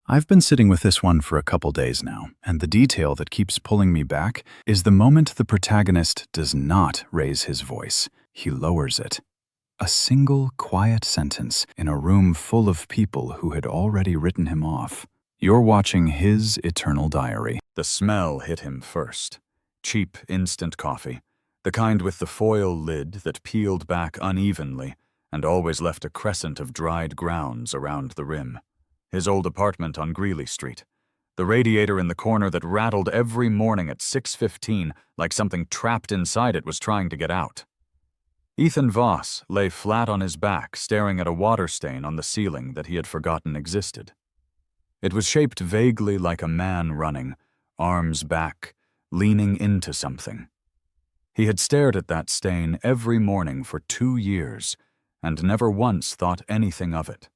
I've been sitting with this one for a couple days now, and the detail that keeps pulling me back is the moment the protagonist does not raise his voice. He lowers it. A single, quiet sentence in a room full of people who had already written him off. You're watching his eternal diary. The smell hit him first. Cheap instant coffee, the kind with the foil lid that peeled back unevenly and always left a crescent of dried grounds around the rim. His old apartment on Greeley Street. The radiator in the corner that rattled every morning at 6:15 like something trapped inside it was trying to get out. Ethan Voss lay flat on his back, staring at a water stain on the ceiling that he had forgotten existed. It was shaped vaguely like a man running, arms back, leaning into something. He had stared at that stain every morning for 2 years and never once thought anything of it.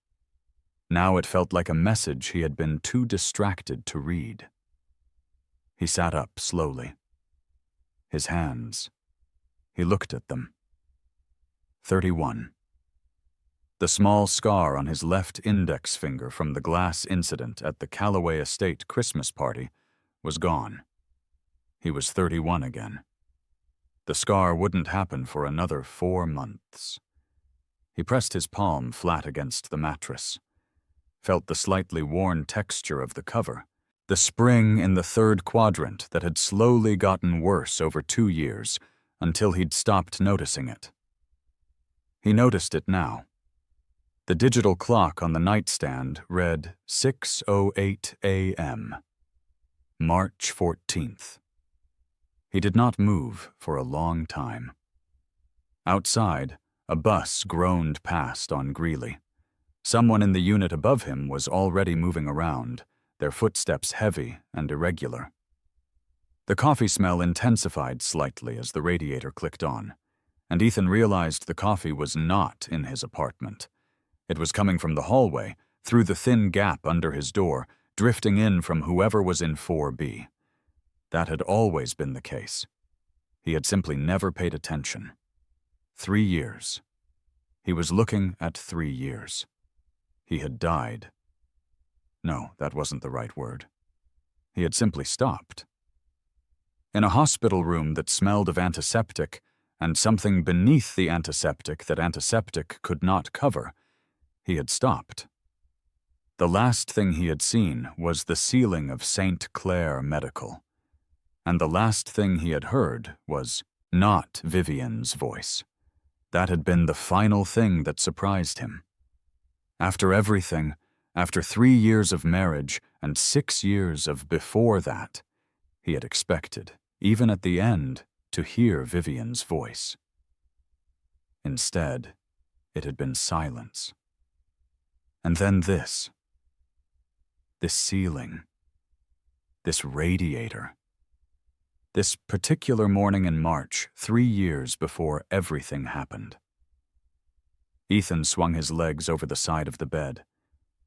Now it felt like a message he had been too distracted to read. He sat up slowly. His hands. He looked at them. 31. The small scar on his left index finger from the glass incident at the Callaway estate Christmas party was gone. He was 31 again. The scar wouldn't happen for another 4 months. He pressed his palm flat against the mattress. Felt the slightly worn texture of the cover, the spring in the third quadrant that had slowly gotten worse over 2 years until he'd stopped noticing it. He noticed it now. The digital clock on the nightstand read 6:08 a.m. March 14th. He did not move for a long time. Outside, a bus groaned past on Greeley. Someone in the unit above him was already moving around, their footsteps heavy and irregular. The coffee smell intensified slightly as the radiator clicked on, and Ethan realized the coffee was not in his apartment. It was coming from the hallway, through the thin gap under his door, drifting in from whoever was in 4B. That had always been the case. He had simply never paid attention. 3 years. He was looking at 3 years. He had died. No, that wasn't the right word. He had simply stopped. In a hospital room that smelled of antiseptic, and something beneath the antiseptic that antiseptic could not cover, he had stopped. The last thing he had seen was the ceiling of St. Clair Medical. And the last thing he had heard was not Vivian's voice. That had been the final thing that surprised him. After everything, after 3 years of marriage and 6 years of before that, he had expected, even at the end, to hear Vivian's voice. Instead, it had been silence. And then this ceiling, this radiator. This particular morning in March, 3 years before everything happened. Ethan swung his legs over the side of the bed.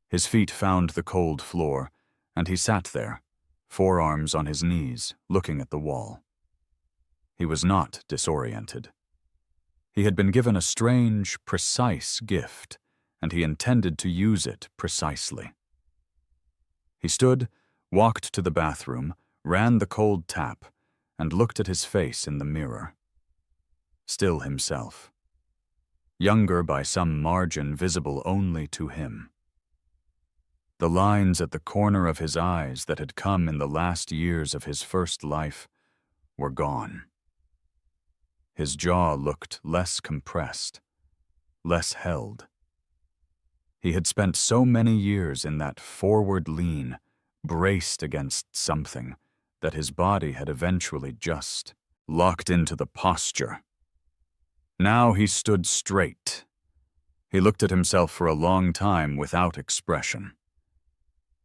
His feet found the cold floor, and he sat there, forearms on his knees, looking at the wall. He was not disoriented. He had been given a strange, precise gift, and he intended to use it precisely. He stood, walked to the bathroom, ran the cold tap, and looked at his face in the mirror. Still himself. Younger by some margin visible only to him. The lines at the corner of his eyes that had come in the last years of his first life were gone. His jaw looked less compressed, less held. He had spent so many years in that forward lean, braced against something, that his body had eventually just locked into the posture. Now he stood straight. He looked at himself for a long time without expression.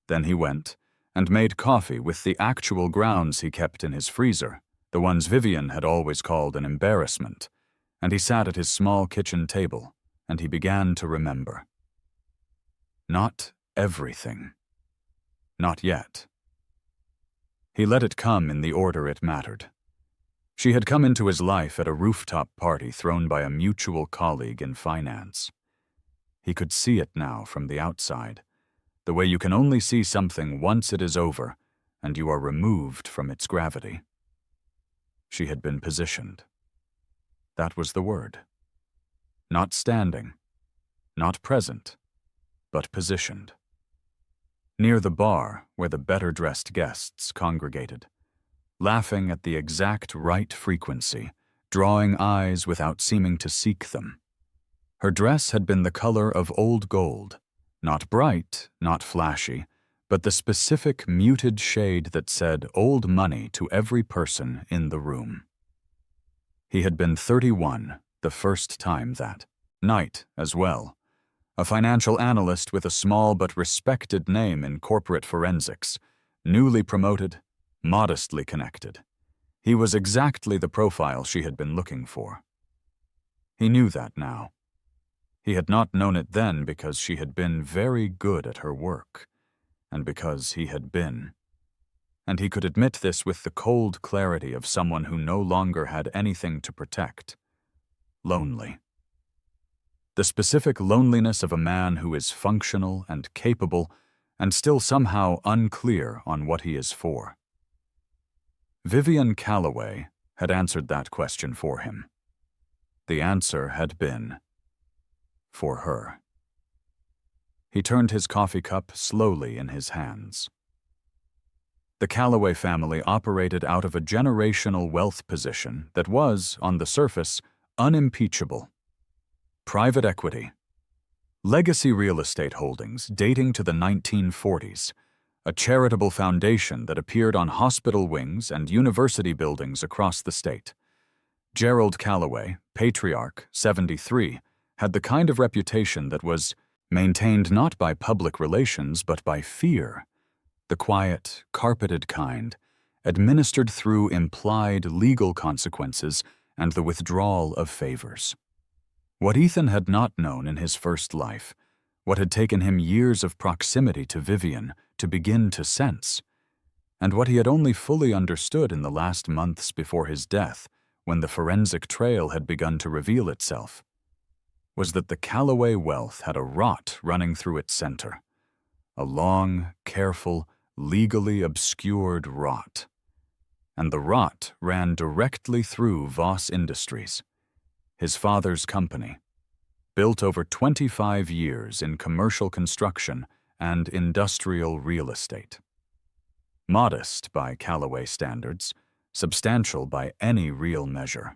Then he went and made coffee with the actual grounds he kept in his freezer, the ones Vivian had always called an embarrassment, and he sat at his small kitchen table, and he began to remember. Not everything. Not yet. He let it come in the order it mattered. She had come into his life at a rooftop party thrown by a mutual colleague in finance. He could see it now from the outside. The way you can only see something once it is over, and you are removed from its gravity. She had been positioned. That was the word. Not standing, not present, but positioned. Near the bar where the better-dressed guests congregated, laughing at the exact right frequency, drawing eyes without seeming to seek them. Her dress had been the color of old gold, not bright, not flashy, but the specific muted shade that said old money to every person in the room. He had been 31 the first time that night as well, a financial analyst with a small but respected name in corporate forensics, newly promoted, modestly connected. He was exactly the profile she had been looking for. He knew that now. He had not known it then because she had been very good at her work, and because he had been. And he could admit this with the cold clarity of someone who no longer had anything to protect. Lonely. The specific loneliness of a man who is functional and capable and still somehow unclear on what he is for. Vivian Callaway had answered that question for him. The answer had been for her. He turned his coffee cup slowly in his hands. The Callaway family operated out of a generational wealth position that was, on the surface, unimpeachable. Private equity. Legacy real estate holdings dating to the 1940s, a charitable foundation that appeared on hospital wings and university buildings across the state. Gerald Callaway, patriarch, 73, had the kind of reputation that was maintained not by public relations but by fear, the quiet, carpeted kind, administered through implied legal consequences and the withdrawal of favors. What Ethan had not known in his first life, what had taken him years of proximity to Vivian to begin to sense, and what he had only fully understood in the last months before his death, when the forensic trail had begun to reveal itself, was that the Callaway wealth had a rot running through its center. A long, careful, legally obscured rot. And the rot ran directly through Voss Industries, his father's company, built over 25 years in commercial construction and industrial real estate. Modest by Callaway standards, substantial by any real measure.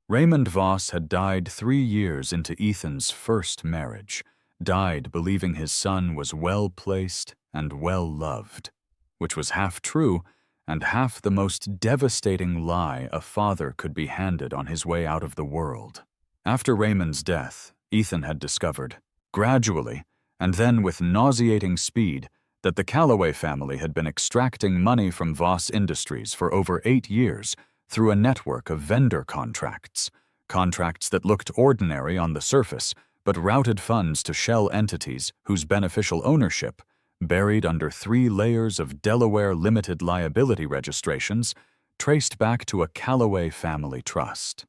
Raymond Voss had died 3 years into Ethan's first marriage, died believing his son was well-placed and well-loved, which was half true and half the most devastating lie a father could be handed on his way out of the world. After Raymond's death, Ethan had discovered, gradually, and then with nauseating speed, that the Callaway family had been extracting money from Voss Industries for over 8 years through a network of vendor contracts that looked ordinary on the surface, but routed funds to shell entities whose beneficial ownership, buried under 3 layers of Delaware limited liability registrations, traced back to a Callaway family trust.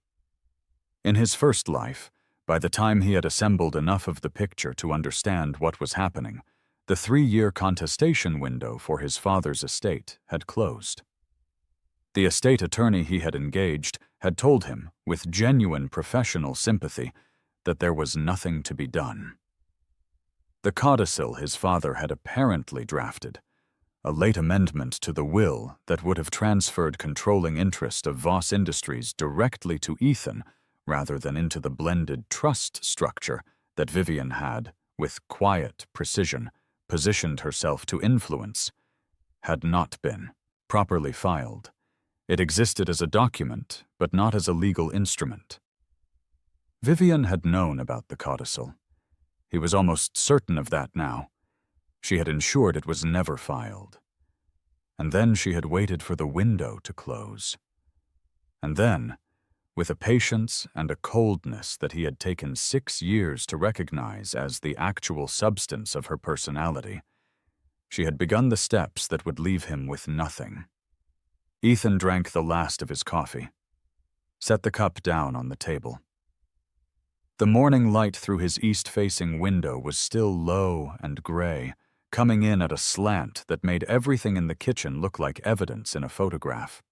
In his first life, by the time he had assembled enough of the picture to understand what was happening, the 3-year contestation window for his father's estate had closed. The estate attorney he had engaged had told him, with genuine professional sympathy, that there was nothing to be done. The codicil his father had apparently drafted, a late amendment to the will that would have transferred controlling interest of Voss Industries directly to Ethan rather than into the blended trust structure that Vivian had, with quiet precision, positioned herself to influence, had not been properly filed. It existed as a document, but not as a legal instrument. Vivian had known about the codicil. He was almost certain of that now. She had ensured it was never filed. And then she had waited for the window to close. And then, with a patience and a coldness that he had taken 6 years to recognize as the actual substance of her personality, she had begun the steps that would leave him with nothing. Ethan drank the last of his coffee, set the cup down on the table. The morning light through his east-facing window was still low and gray, coming in at a slant that made everything in the kitchen look like evidence in a photograph.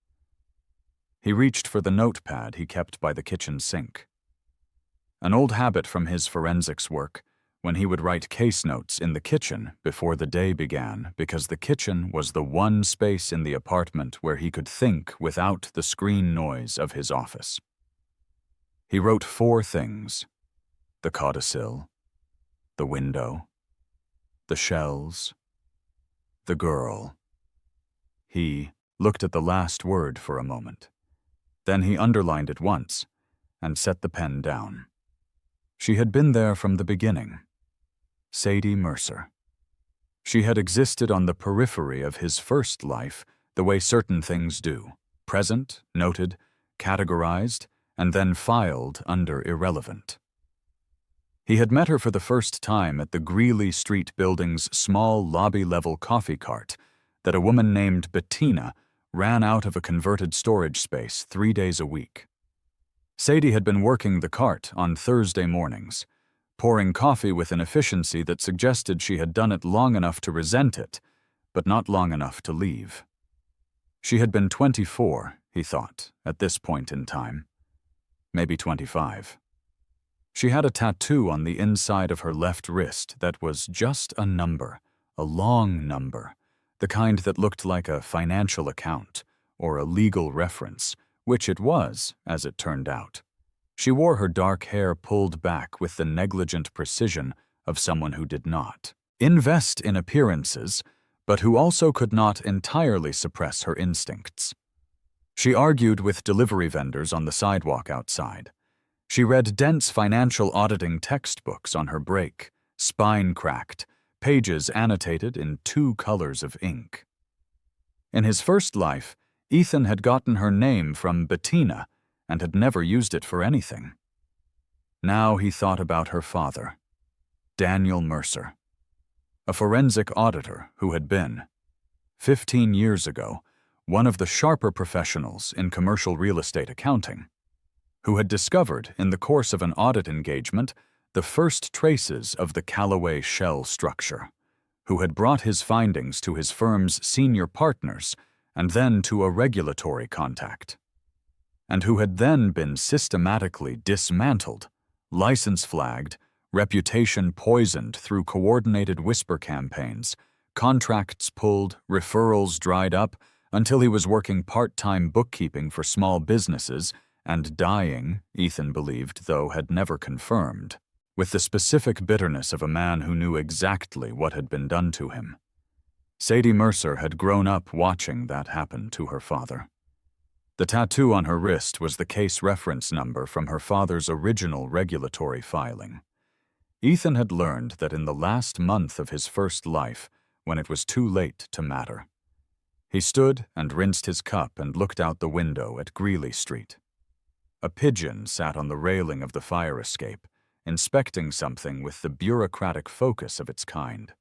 He reached for the notepad he kept by the kitchen sink. An old habit from his forensics work, when he would write case notes in the kitchen before the day began, because the kitchen was the one space in the apartment where he could think without the screen noise of his office. He wrote 4 things: the codicil, the window, the shells, the girl. He looked at the last word for a moment. Then he underlined it once and set the pen down. She had been there from the beginning. Sadie Mercer. She had existed on the periphery of his first life the way certain things do: present, noted, categorized, and then filed under irrelevant. He had met her for the first time at the Greeley Street building's small lobby-level coffee cart that a woman named Bettina ran out of a converted storage space 3 days a week. Sadie had been working the cart on Thursday mornings, pouring coffee with an efficiency that suggested she had done it long enough to resent it, but not long enough to leave. She had been 24, he thought, at this point in time. Maybe 25. She had a tattoo on the inside of her left wrist that was just a number, a long number, the kind that looked like a financial account or a legal reference, which it was, as it turned out. She wore her dark hair pulled back with the negligent precision of someone who did not invest in appearances, but who also could not entirely suppress her instincts. She argued with delivery vendors on the sidewalk outside. She read dense financial auditing textbooks on her break, spine cracked, pages annotated in 2 colors of ink. In his first life, Ethan had gotten her name from Bettina and had never used it for anything. Now he thought about her father, Daniel Mercer, a forensic auditor who had been, 15 years ago, one of the sharper professionals in commercial real estate accounting, who had discovered in the course of an audit engagement the first traces of the Callaway shell structure, who had brought his findings to his firm's senior partners and then to a regulatory contact, and who had then been systematically dismantled, license flagged, reputation poisoned through coordinated whisper campaigns, contracts pulled, referrals dried up, until he was working part-time bookkeeping for small businesses and dying, Ethan believed, though had never confirmed, with the specific bitterness of a man who knew exactly what had been done to him. Sadie Mercer had grown up watching that happen to her father. The tattoo on her wrist was the case reference number from her father's original regulatory filing. Ethan had learned that in the last month of his first life, when it was too late to matter. He stood and rinsed his cup and looked out the window at Greeley Street. A pigeon sat on the railing of the fire escape, inspecting something with the bureaucratic focus of its kind.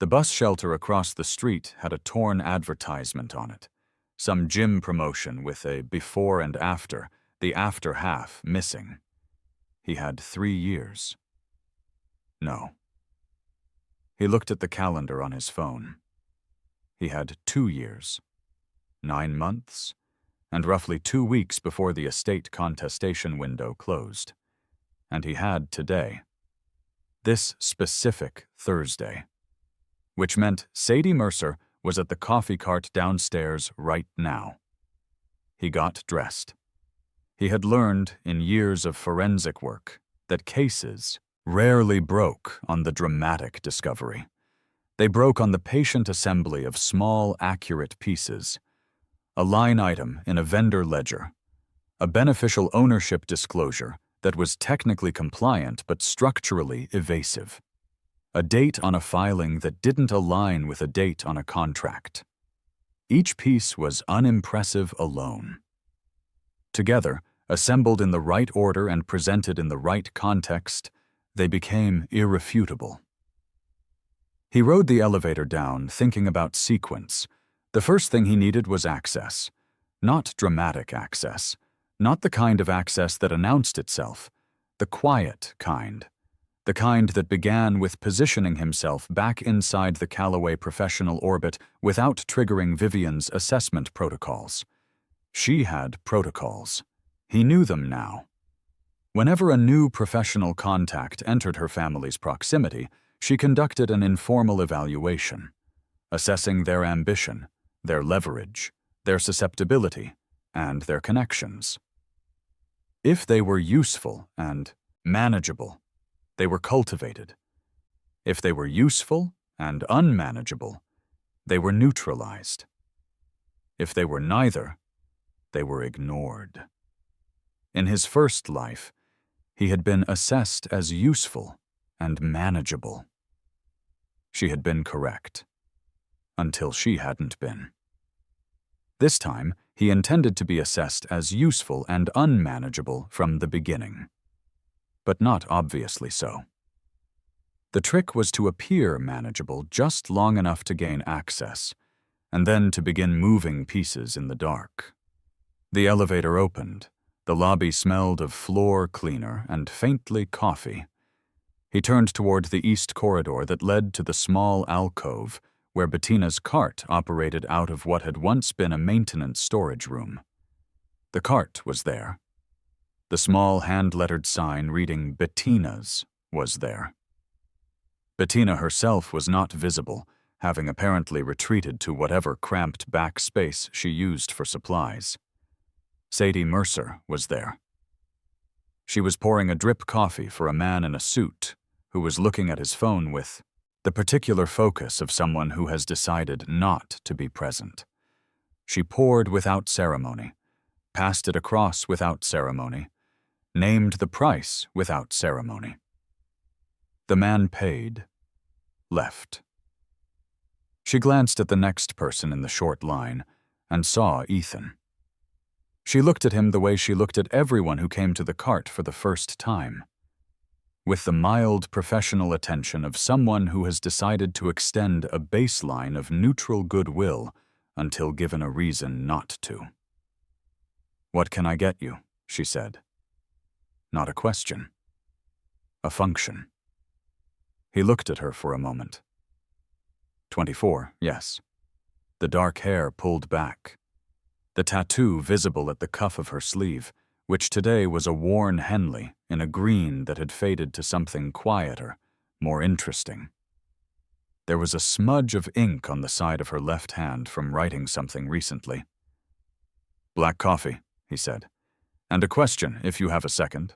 The bus shelter across the street had a torn advertisement on it, some gym promotion with a before and after, the after half missing. He had 3 years. No. He looked at the calendar on his phone. He had 2 years, 9 months, and roughly 2 weeks before the estate contestation window closed. And he had today. This specific Thursday. Which meant Sadie Mercer was at the coffee cart downstairs right now. He got dressed. He had learned in years of forensic work that cases rarely broke on the dramatic discovery. They broke on the patient assembly of small, accurate pieces. A line item in a vendor ledger. A beneficial ownership disclosure that was technically compliant but structurally evasive. A date on a filing that didn't align with a date on a contract. Each piece was unimpressive alone. Together, assembled in the right order and presented in the right context, they became irrefutable. He rode the elevator down, thinking about sequence. The first thing he needed was access. Not dramatic access. Not the kind of access that announced itself. The quiet kind. The kind that began with positioning himself back inside the Callaway professional orbit without triggering Vivian's assessment protocols. She had protocols. He knew them now. Whenever a new professional contact entered her family's proximity, she conducted an informal evaluation, assessing their ambition, their leverage, their susceptibility, and their connections. If they were useful and manageable, they were cultivated. If they were useful and unmanageable, they were neutralized. If they were neither, they were ignored. In his first life, he had been assessed as useful and manageable. She had been correct, until she hadn't been. This time, he intended to be assessed as useful and unmanageable from the beginning, but not obviously so. The trick was to appear manageable just long enough to gain access, and then to begin moving pieces in the dark. The elevator opened. The lobby smelled of floor cleaner and faintly coffee. He turned toward the east corridor that led to the small alcove where Bettina's cart operated out of what had once been a maintenance storage room. The cart was there. The small hand-lettered sign reading Bettina's was there. Bettina herself was not visible, having apparently retreated to whatever cramped back space she used for supplies. Sadie Mercer was there. She was pouring a drip coffee for a man in a suit who was looking at his phone with the particular focus of someone who has decided not to be present. She poured without ceremony, passed it across without ceremony, named the price without ceremony. The man paid, left. She glanced at the next person in the short line and saw Ethan. She looked at him the way she looked at everyone who came to the cart for the first time, with the mild professional attention of someone who has decided to extend a baseline of neutral goodwill until given a reason not to. "What can I get you?" she said. Not a question. A function. He looked at her for a moment. 24, yes. The dark hair pulled back. The tattoo visible at the cuff of her sleeve, which today was a worn Henley in a green that had faded to something quieter, more interesting. There was a smudge of ink on the side of her left hand from writing something recently. "Black coffee," he said, "and a question, if you have a second."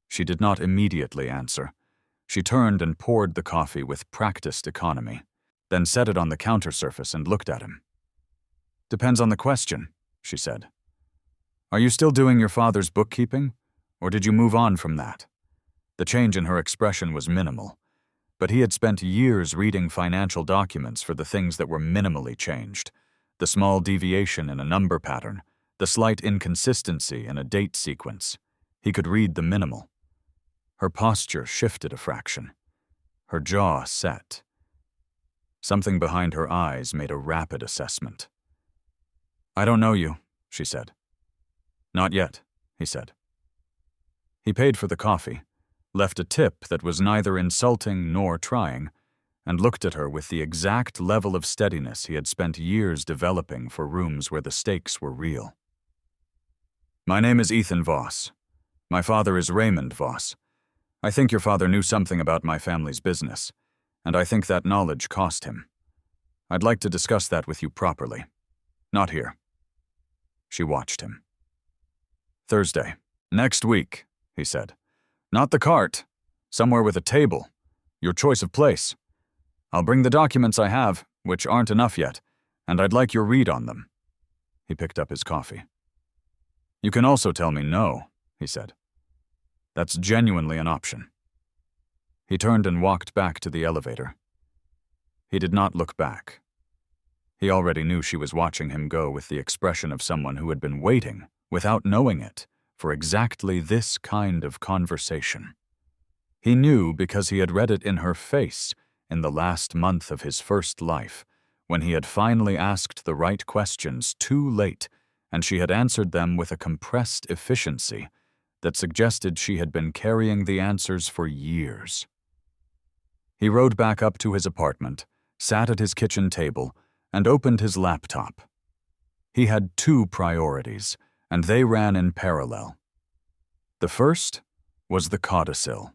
She did not immediately answer. She turned and poured the coffee with practiced economy, then set it on the counter surface and looked at him. "Depends on the question," she said. "Are you still doing your father's bookkeeping, or did you move on from that?" The change in her expression was minimal, but he had spent years reading financial documents for the things that were minimally changed, the small deviation in a number pattern, the slight inconsistency in a date sequence. He could read the minimal. Her posture shifted a fraction. Her jaw set. Something behind her eyes made a rapid assessment. "I don't know you," she said. "Not yet," he said. He paid for the coffee, left a tip that was neither insulting nor trying, and looked at her with the exact level of steadiness he had spent years developing for rooms where the stakes were real. "My name is Ethan Voss. My father is Raymond Voss. I think your father knew something about my family's business, and I think that knowledge cost him. I'd like to discuss that with you properly. Not here." She watched him. "Thursday. Next week," he said. "Not the cart. Somewhere with a table. Your choice of place. I'll bring the documents I have, which aren't enough yet, and I'd like your read on them." He picked up his coffee. "You can also tell me no," he said. "That's genuinely an option." He turned and walked back to the elevator. He did not look back. He already knew she was watching him go with the expression of someone who had been waiting, without knowing it, for exactly this kind of conversation. He knew because he had read it in her face in the last month of his first life, when he had finally asked the right questions too late, and she had answered them with a compressed efficiency that suggested she had been carrying the answers for years. He rode back up to his apartment, sat at his kitchen table, and opened his laptop. He had two priorities, and they ran in parallel. The first was the codicil.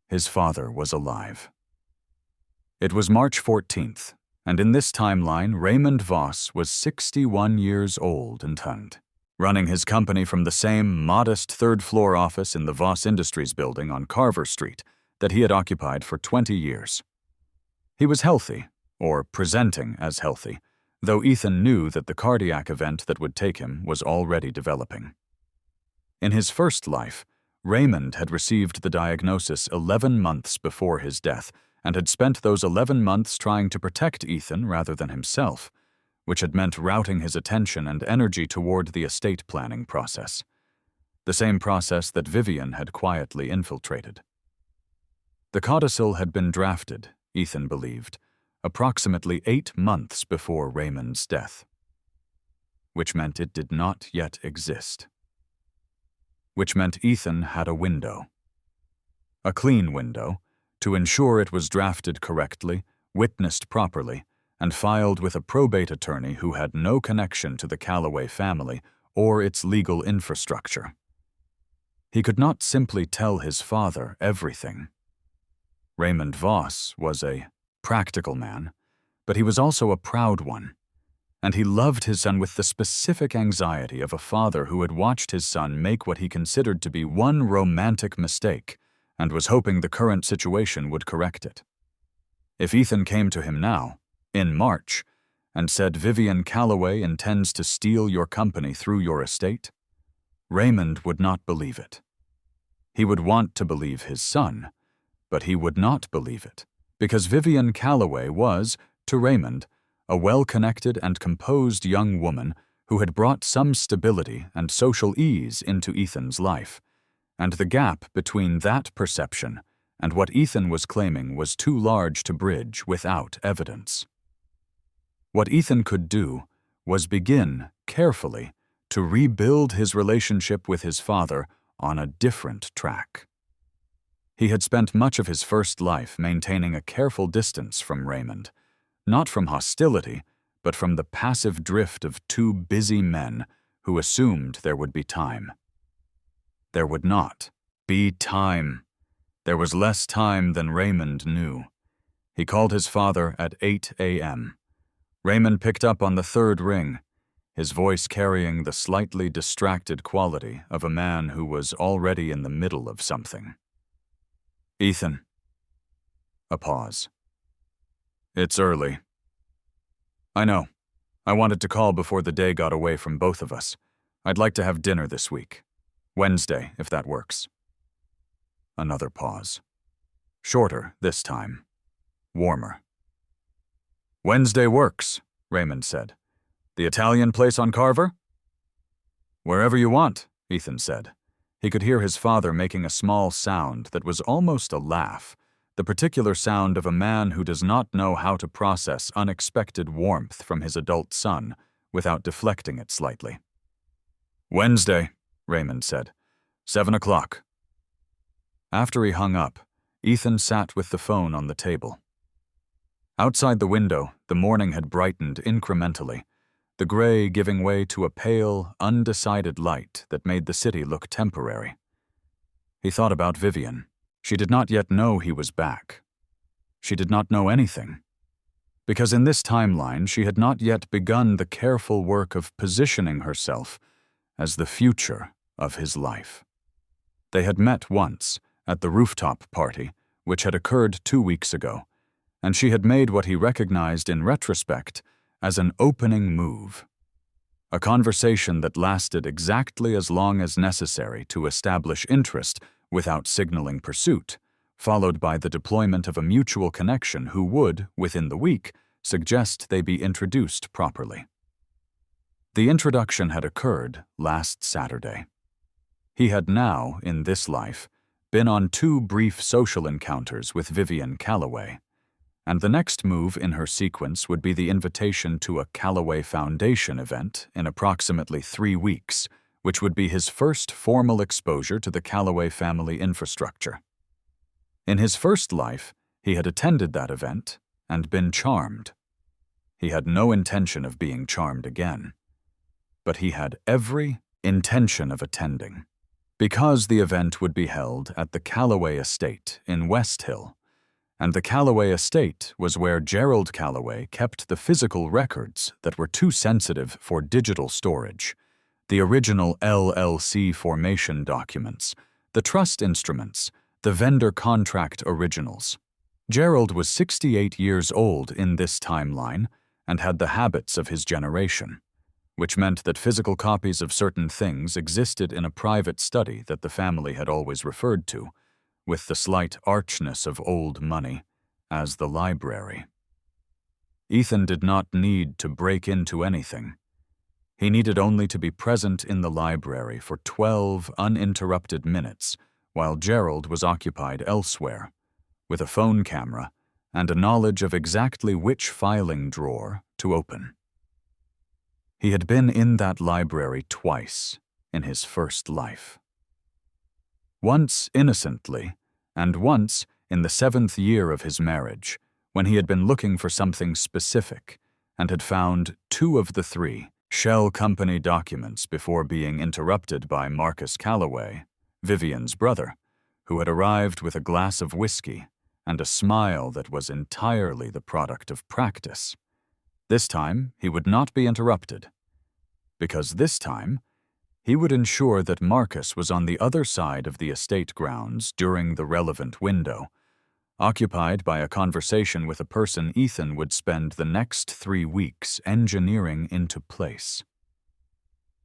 His father was alive. It was March 14th, and in this timeline, Raymond Voss was 61 years old and running his company from the same modest third-floor office in the Voss Industries building on Carver Street that he had occupied for 20 years. He was healthy, or presenting as healthy, though Ethan knew that the cardiac event that would take him was already developing. In his first life, Raymond had received the diagnosis 11 months before his death and had spent those 11 months trying to protect Ethan rather than himself, which had meant routing his attention and energy toward the estate planning process, the same process that Vivian had quietly infiltrated. The codicil had been drafted, Ethan believed, approximately 8 months before Raymond's death, which meant it did not yet exist. Which meant Ethan had a window. A clean window, to ensure it was drafted correctly, witnessed properly, and filed with a probate attorney who had no connection to the Callaway family or its legal infrastructure. He could not simply tell his father everything. Raymond Voss was a practical man, but he was also a proud one, and he loved his son with the specific anxiety of a father who had watched his son make what he considered to be one romantic mistake and was hoping the current situation would correct it. If Ethan came to him now, in March, and said Vivian Callaway intends to steal your company through your estate, Raymond would not believe it. He would want to believe his son, but he would not believe it, because Vivian Callaway was, to Raymond, a well-connected and composed young woman who had brought some stability and social ease into Ethan's life, and the gap between that perception and what Ethan was claiming was too large to bridge without evidence. What Ethan could do was begin, carefully, to rebuild his relationship with his father on a different track. He had spent much of his first life maintaining a careful distance from Raymond, not from hostility, but from the passive drift of two busy men who assumed there would be time. There would not be time. There was less time than Raymond knew. He called his father at 8 a.m. Raymond picked up on the third ring, his voice carrying the slightly distracted quality of a man who was already in the middle of something. Ethan. A pause. It's early. I know. I wanted to call before the day got away from both of us. I'd like to have dinner this week. Wednesday, if that works. Another pause. Shorter this time. Warmer. Wednesday works, Raymond said. The Italian place on Carver? Wherever you want, Ethan said. He could hear his father making a small sound that was almost a laugh, the particular sound of a man who does not know how to process unexpected warmth from his adult son without deflecting it slightly. Wednesday, Raymond said. 7 o'clock. After he hung up, Ethan sat with the phone on the table. Outside the window, the morning had brightened incrementally, the gray giving way to a pale, undecided light that made the city look temporary. He thought about Vivian. She did not yet know he was back. She did not know anything. Because in this timeline, she had not yet begun the careful work of positioning herself as the future of his life. They had met once, at the rooftop party, which had occurred 2 weeks ago, and she had made what he recognized in retrospect as an opening move. A conversation that lasted exactly as long as necessary to establish interest without signaling pursuit, followed by the deployment of a mutual connection who would, within the week, suggest they be introduced properly. The introduction had occurred last Saturday. He had now, in this life, been on 2 brief social encounters with Vivian Callaway, and the next move in her sequence would be the invitation to a Callaway Foundation event in approximately 3 weeks, which would be his first formal exposure to the Callaway family infrastructure. In his first life, he had attended that event and been charmed. He had no intention of being charmed again, but he had every intention of attending, because the event would be held at the Callaway estate in West Hill, and the Callaway estate was where Gerald Callaway kept the physical records that were too sensitive for digital storage, the original LLC formation documents, the trust instruments, the vendor contract originals. Gerald was 68 years old in this timeline and had the habits of his generation, which meant that physical copies of certain things existed in a private study that the family had always referred to, with the slight archness of old money, as the library. Ethan did not need to break into anything. He needed only to be present in the library for 12 uninterrupted minutes while Gerald was occupied elsewhere, with a phone camera and a knowledge of exactly which filing drawer to open. He had been in that library twice in his first life. Once innocently, and once in the 7th year of his marriage, when he had been looking for something specific and had found 2 of the 3 shell company documents before being interrupted by Marcus Callaway, Vivian's brother, who had arrived with a glass of whiskey and a smile that was entirely the product of practice. This time, he would not be interrupted, because this time, he would ensure that Marcus was on the other side of the estate grounds during the relevant window, occupied by a conversation with a person Ethan would spend the next 3 weeks engineering into place.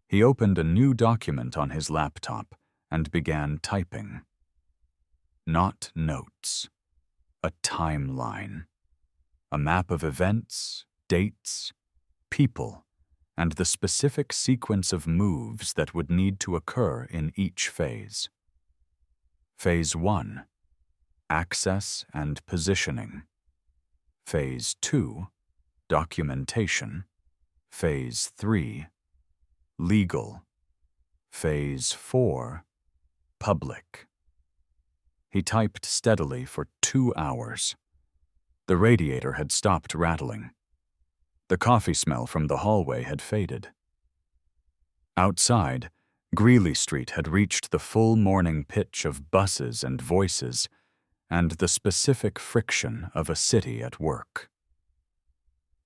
He opened a new document on his laptop and began typing. Not notes. A timeline. A map of events, dates, people, and the specific sequence of moves that would need to occur in each phase. Phase 1. Access and positioning. Phase 2. Documentation. Phase 3. Legal. Phase 4. Public. He typed steadily for 2 hours. The radiator had stopped rattling. The coffee smell from the hallway had faded. Outside, Greeley Street had reached the full morning pitch of buses and voices, and the specific friction of a city at work.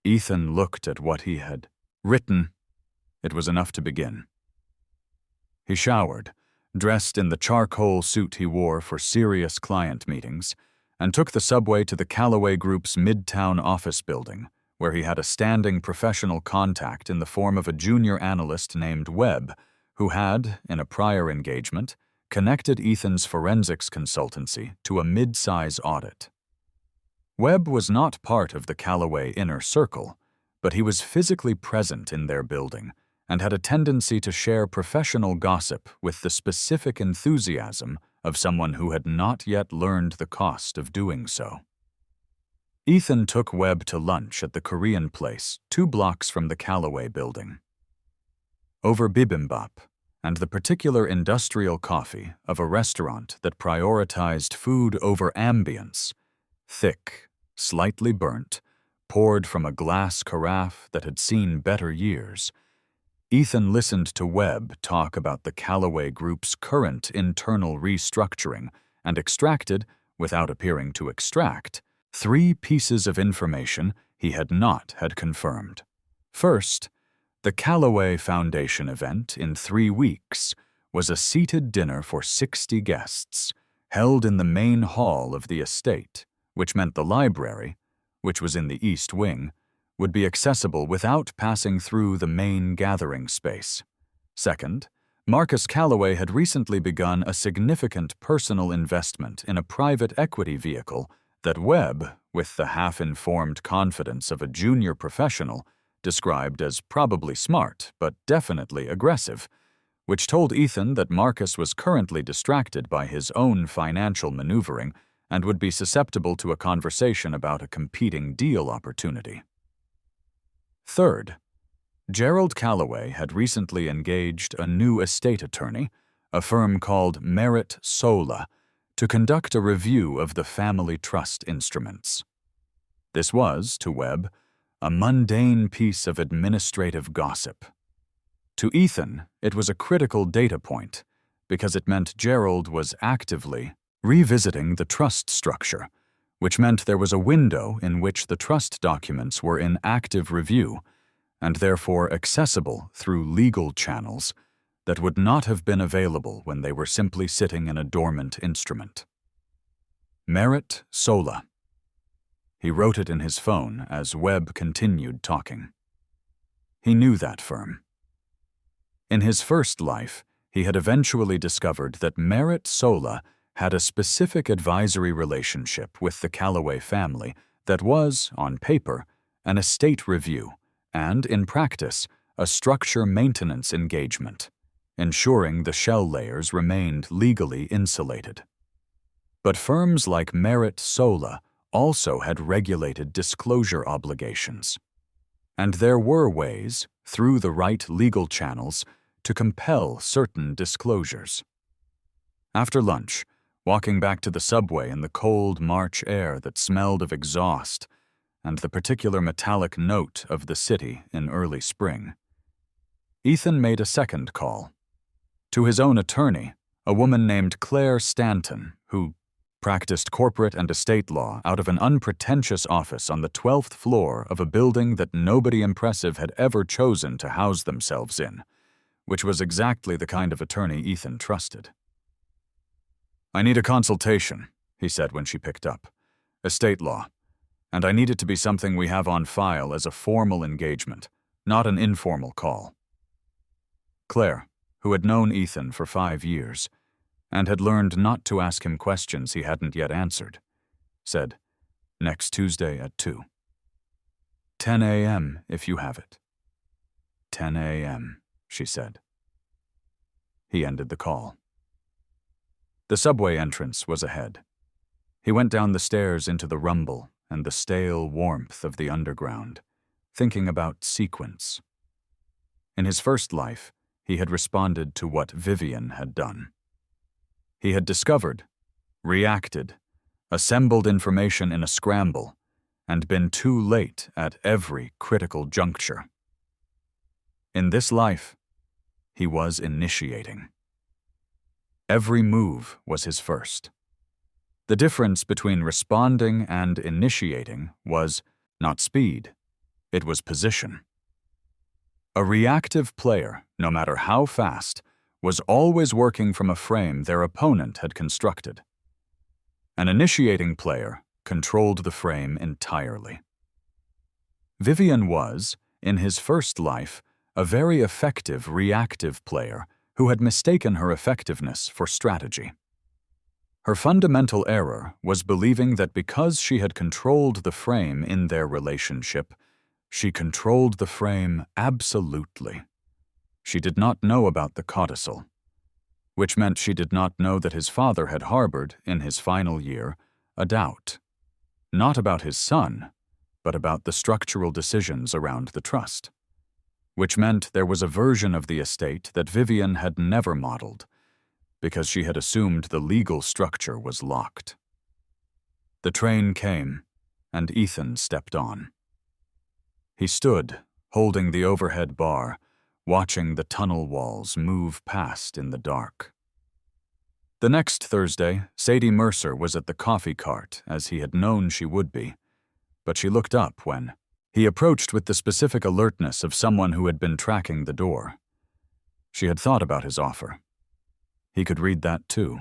Ethan looked at what he had written. It was enough to begin. He showered, dressed in the charcoal suit he wore for serious client meetings, and took the subway to the Callaway Group's Midtown office building, where he had a standing professional contact in the form of a junior analyst named Webb, who had, in a prior engagement, connected Ethan's forensics consultancy to a mid-size audit. Webb was not part of the Callaway inner circle, but he was physically present in their building and had a tendency to share professional gossip with the specific enthusiasm of someone who had not yet learned the cost of doing so. Ethan took Webb to lunch at the Korean place 2 blocks from the Callaway building. Over bibimbap and the particular industrial coffee of a restaurant that prioritized food over ambience, thick, slightly burnt, poured from a glass carafe that had seen better years, Ethan listened to Webb talk about the Callaway Group's current internal restructuring and extracted, without appearing to extract, 3 pieces of information he had not had confirmed. First, the Callaway Foundation event in 3 weeks was a seated dinner for 60 guests, held in the main hall of the estate, which meant the library, which was in the East Wing, would be accessible without passing through the main gathering space. Second, Marcus Callaway had recently begun a significant personal investment in a private equity vehicle that Webb, with the half-informed confidence of a junior professional, described as probably smart but definitely aggressive, which told Ethan that Marcus was currently distracted by his own financial maneuvering and would be susceptible to a conversation about a competing deal opportunity. Third, Gerald Callaway had recently engaged a new estate attorney, a firm called Merit Sola, to conduct a review of the family trust instruments. This was, to Webb, a mundane piece of administrative gossip. To Ethan, it was a critical data point because it meant Gerald was actively revisiting the trust structure, which meant there was a window in which the trust documents were in active review and therefore accessible through legal channels that would not have been available when they were simply sitting in a dormant instrument. Merit Sola. He wrote it in his phone as Webb continued talking. He knew that firm. In his first life, he had eventually discovered that Merit Sola had a specific advisory relationship with the Callaway family that was, on paper, an estate review and, in practice, a structure maintenance engagement, ensuring the shell layers remained legally insulated. But firms like Merit Sola also had regulated disclosure obligations. And there were ways, through the right legal channels, to compel certain disclosures. After lunch, walking back to the subway in the cold March air that smelled of exhaust and the particular metallic note of the city in early spring, Ethan made a second call. To his own attorney, a woman named Claire Stanton, who practiced corporate and estate law out of an unpretentious office on the 12th floor of a building that nobody impressive had ever chosen to house themselves in, which was exactly the kind of attorney Ethan trusted. "I need a consultation," he said when she picked up. "Estate law. And I need it to be something we have on file as a formal engagement, not an informal call." Claire, who had known Ethan for 5 years, and had learned not to ask him questions he hadn't yet answered, said, "Next Tuesday at 2. 10 a.m. if you have it." 10 a.m., she said. He ended the call. The subway entrance was ahead. He went down the stairs into the rumble and the stale warmth of the underground, thinking about sequence. In his first life, he had responded to what Vivian had done. He had discovered, reacted, assembled information in a scramble, and been too late at every critical juncture. In this life, he was initiating. Every move was his first. The difference between responding and initiating was not speed, it was position. A reactive player, no matter how fast, was always working from a frame their opponent had constructed. An initiating player controlled the frame entirely. Vivian was, in his first life, a very effective reactive player who had mistaken her effectiveness for strategy. Her fundamental error was believing that because she had controlled the frame in their relationship, she controlled the frame absolutely. She did not know about the codicil, which meant she did not know that his father had harbored, in his final year, a doubt, not about his son, but about the structural decisions around the trust, which meant there was a version of the estate that Vivian had never modeled, because she had assumed the legal structure was locked. The train came, and Ethan stepped on. He stood, holding the overhead bar, watching the tunnel walls move past in the dark. The next Thursday, Sadie Mercer was at the coffee cart, as he had known she would be, but she looked up when he approached with the specific alertness of someone who had been tracking the door. She had thought about his offer. He could read that too.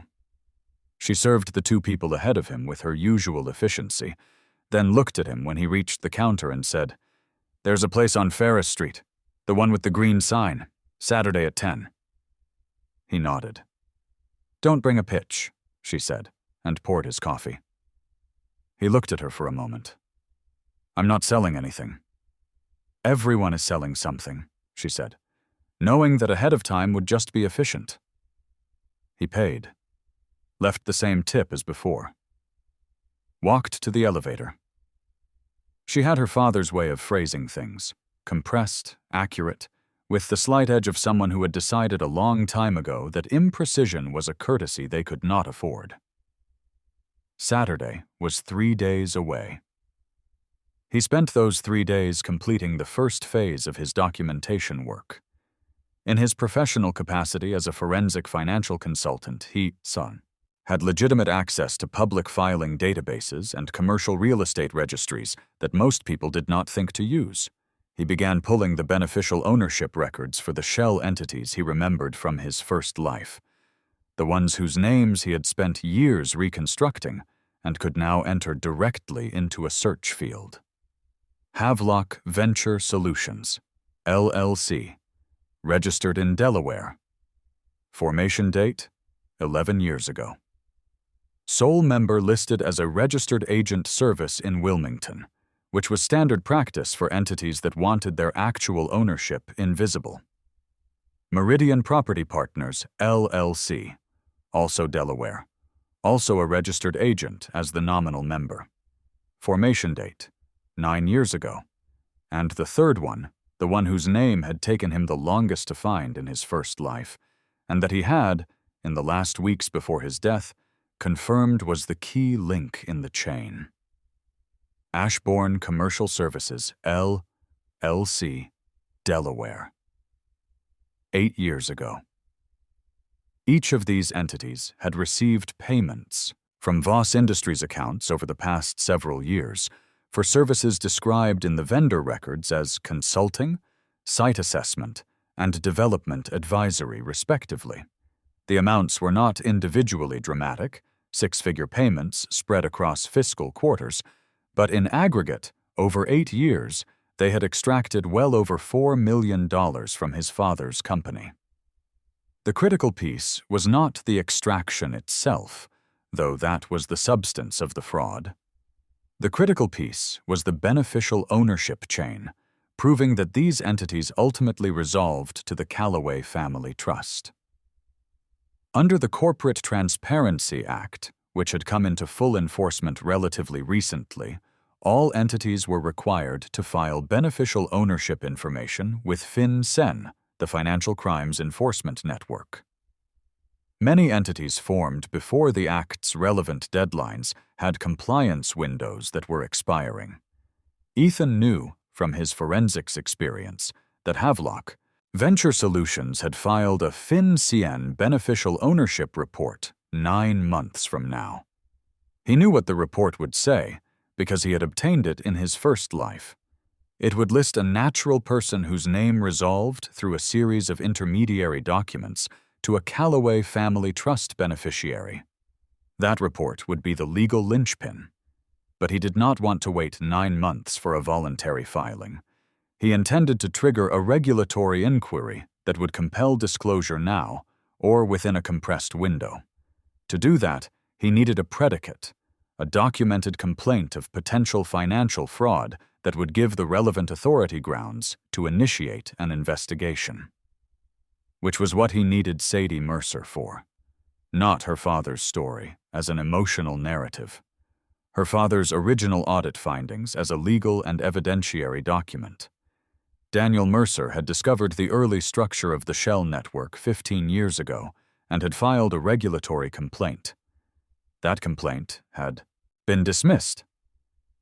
She served the 2 people ahead of him with her usual efficiency, then looked at him when he reached the counter and said, "There's a place on Ferris Street, the one with the green sign, Saturday at 10. He nodded. "Don't bring a pitch," she said, and poured his coffee. He looked at her for a moment. "I'm not selling anything." "Everyone is selling something," she said, knowing that ahead of time would just be efficient. He paid, left the same tip as before, walked to the elevator. She had her father's way of phrasing things, compressed, accurate, with the slight edge of someone who had decided a long time ago that imprecision was a courtesy they could not afford. Saturday was 3 days away. He spent those 3 days completing the first phase of his documentation work. In his professional capacity as a forensic financial consultant, he, son, had legitimate access to public filing databases and commercial real estate registries that most people did not think to use. He began pulling the beneficial ownership records for the shell entities he remembered from his first life, the ones whose names he had spent years reconstructing and could now enter directly into a search field. Havelock Venture Solutions, LLC, registered in Delaware. Formation date, 11 years ago. Sole member listed as a registered agent service in Wilmington, which was standard practice for entities that wanted their actual ownership invisible. Meridian Property Partners, LLC, also Delaware, also a registered agent as the nominal member. Formation date, 9 years ago. And the third one, the one whose name had taken him the longest to find in his first life, and that he had, in the last weeks before his death, confirmed was the key link in the chain. Ashbourne Commercial Services, LLC, Delaware. 8 years ago. Each of these entities had received payments from Voss Industries accounts over the past several years for services described in the vendor records as consulting, site assessment, and development advisory, respectively. The amounts were not individually dramatic, 6-figure payments spread across fiscal quarters, but in aggregate, over 8 years, they had extracted well over $4 million from his father's company. The critical piece was not the extraction itself, though that was the substance of the fraud. The critical piece was the beneficial ownership chain, proving that these entities ultimately resolved to the Callaway family trust. Under the Corporate Transparency Act, which had come into full enforcement relatively recently, all entities were required to file beneficial ownership information with FinCEN, the Financial Crimes Enforcement Network. Many entities formed before the Act's relevant deadlines had compliance windows that were expiring. Ethan knew, from his forensics experience, that Havelock Venture Solutions had filed a FinCEN beneficial ownership report 9 months from now. He knew what the report would say, because he had obtained it in his first life. It would list a natural person whose name resolved through a series of intermediary documents to a Callaway family trust beneficiary. That report would be the legal linchpin. But he did not want to wait 9 months for a voluntary filing. He intended to trigger a regulatory inquiry that would compel disclosure now or within a compressed window. To do that, he needed a predicate, a documented complaint of potential financial fraud that would give the relevant authority grounds to initiate an investigation. Which was what he needed Sadie Mercer for. Not her father's story as an emotional narrative. Her father's original audit findings as a legal and evidentiary document. Daniel Mercer had discovered the early structure of the Shell network 15 years ago and had filed a regulatory complaint. That complaint had been dismissed,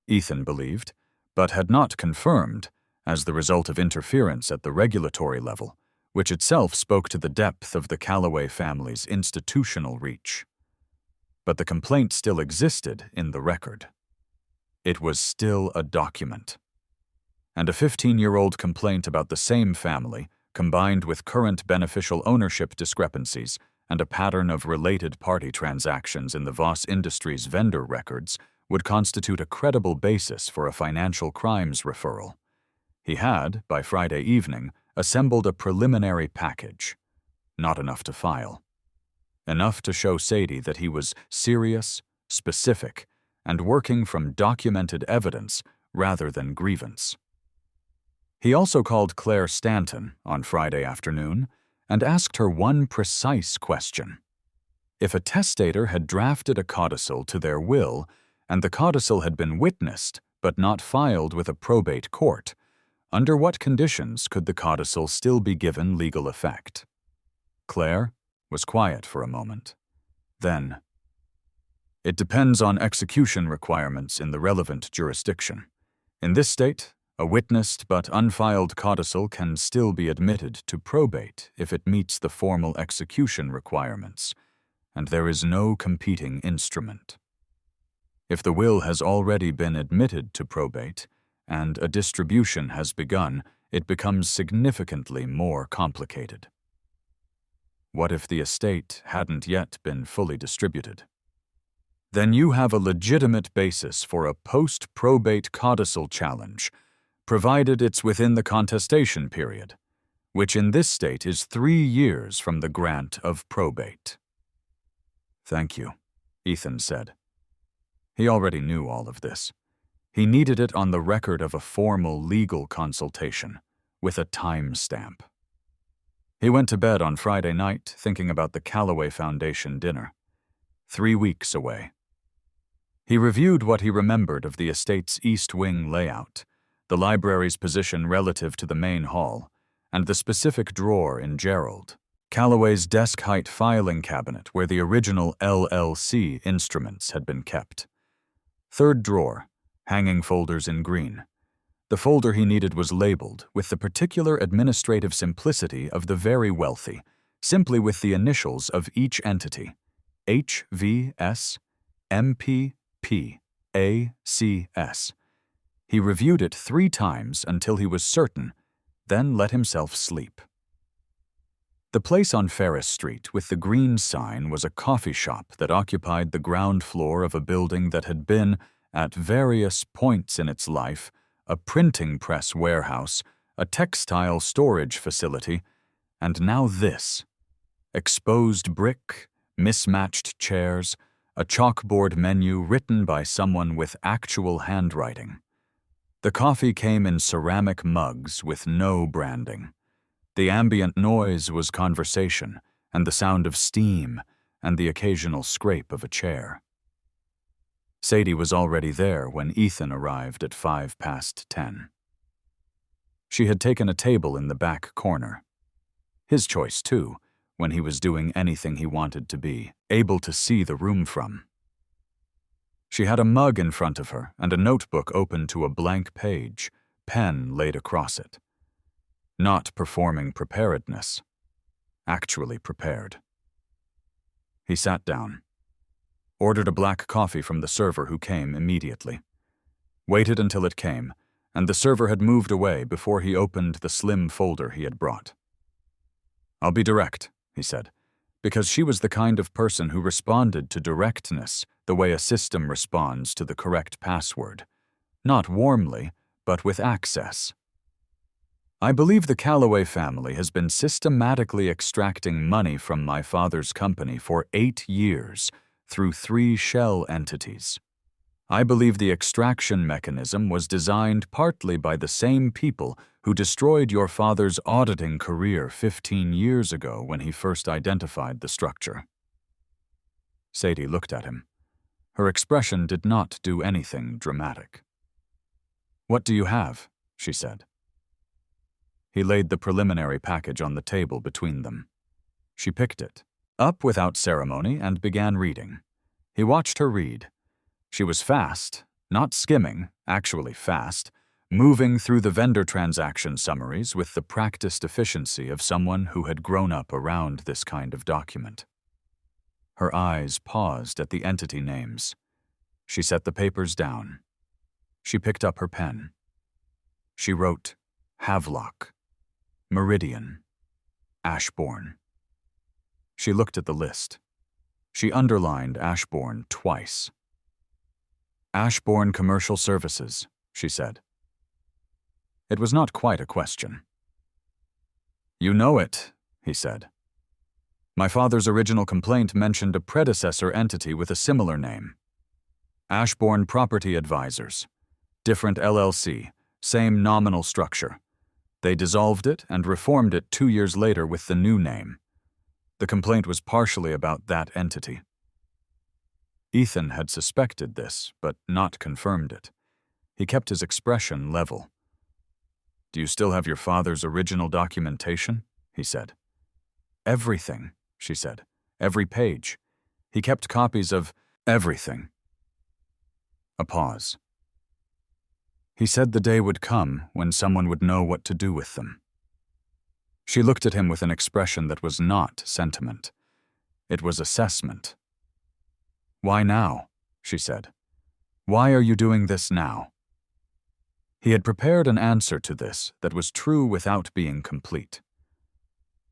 Ethan believed, but had not confirmed as the result of interference at the regulatory level, which itself spoke to the depth of the Callaway family's institutional reach. But the complaint still existed in the record. It was still a document. And a 15-year-old complaint about the same family, combined with current beneficial ownership discrepancies and a pattern of related party transactions in the Voss Industries vendor records, would constitute a credible basis for a financial crimes referral. He had, by Friday evening, assembled a preliminary package. Not enough to file. Enough to show Sadie that he was serious, specific, and working from documented evidence rather than grievance. He also called Claire Stanton on Friday afternoon and asked her one precise question. If a testator had drafted a codicil to their will, and the codicil had been witnessed but not filed with a probate court, Under what conditions could the codicil still be given legal effect? Claire was quiet for a moment. Then, "It depends on execution requirements in the relevant jurisdiction. In this state, a witnessed but unfiled codicil can still be admitted to probate if it meets the formal execution requirements, and there is no competing instrument. If the will has already been admitted to probate, and a distribution has begun, it becomes significantly more complicated. What if the estate hadn't yet been fully distributed? Then you have a legitimate basis for a post-probate codicil challenge, provided it's within the contestation period, which in this state is 3 years from the grant of probate." "Thank you," Ethan said. He already knew all of this. He needed it on the record of a formal legal consultation, with a time stamp. He went to bed on Friday night thinking about the Callaway Foundation dinner. 3 weeks away. He reviewed what he remembered of the estate's East Wing layout, the library's position relative to the main hall, and the specific drawer in Gerald, Callaway's desk-height filing cabinet where the original LLC instruments had been kept. Third drawer, hanging folders in green. The folder he needed was labeled with the particular administrative simplicity of the very wealthy, simply with the initials of each entity, HVS, MPP, ACS. He reviewed it 3 times until he was certain, then let himself sleep. The place on Ferris Street with the green sign was a coffee shop that occupied the ground floor of a building that had been, at various points in its life, a printing press warehouse, a textile storage facility, and now this. Exposed brick, mismatched chairs, a chalkboard menu written by someone with actual handwriting. The coffee came in ceramic mugs with no branding. The ambient noise was conversation, and the sound of steam, and the occasional scrape of a chair. Sadie was already there when Ethan arrived at 10:05. She had taken a table in the back corner. His choice, too, when he was doing anything he wanted to be, able to see the room from. She had a mug in front of her and a notebook open to a blank page, pen laid across it. Not performing preparedness. Actually prepared. He sat down. Ordered a black coffee from the server who came immediately. Waited until it came, and the server had moved away before he opened the slim folder he had brought. "I'll be direct," he said, because she was the kind of person who responded to directness the way a system responds to the correct password. Not warmly, but with access. "I believe the Callaway family has been systematically extracting money from my father's company for 8 years through 3 shell entities. I believe the extraction mechanism was designed partly by the same people who destroyed your father's auditing career 15 years ago when he first identified the structure." Sadie looked at him. Her expression did not do anything dramatic. "What do you have?" she said. He laid the preliminary package on the table between them. She picked it up without ceremony and began reading. He watched her read. She was fast, not skimming, actually fast, moving through the vendor transaction summaries with the practiced efficiency of someone who had grown up around this kind of document. Her eyes paused at the entity names. She set the papers down. She picked up her pen. She wrote Havelock, Meridian, Ashbourne. She looked at the list. She underlined Ashbourne twice. "Ashbourne Commercial Services," she said. It was not quite a question. "You know it," he said. "My father's original complaint mentioned a predecessor entity with a similar name. Ashbourne Property Advisors. Different LLC, same nominal structure. They dissolved it and reformed it 2 years later with the new name. The complaint was partially about that entity." Ethan had suspected this, but not confirmed it. He kept his expression level. Do you still have your father's original documentation? He said. Everything, she said. Every page. He kept copies of everything. A pause. He said the day would come when someone would know what to do with them. She looked at him with an expression that was not sentiment. It was assessment. Why now? She said. Why are you doing this now? He had prepared an answer to this that was true without being complete.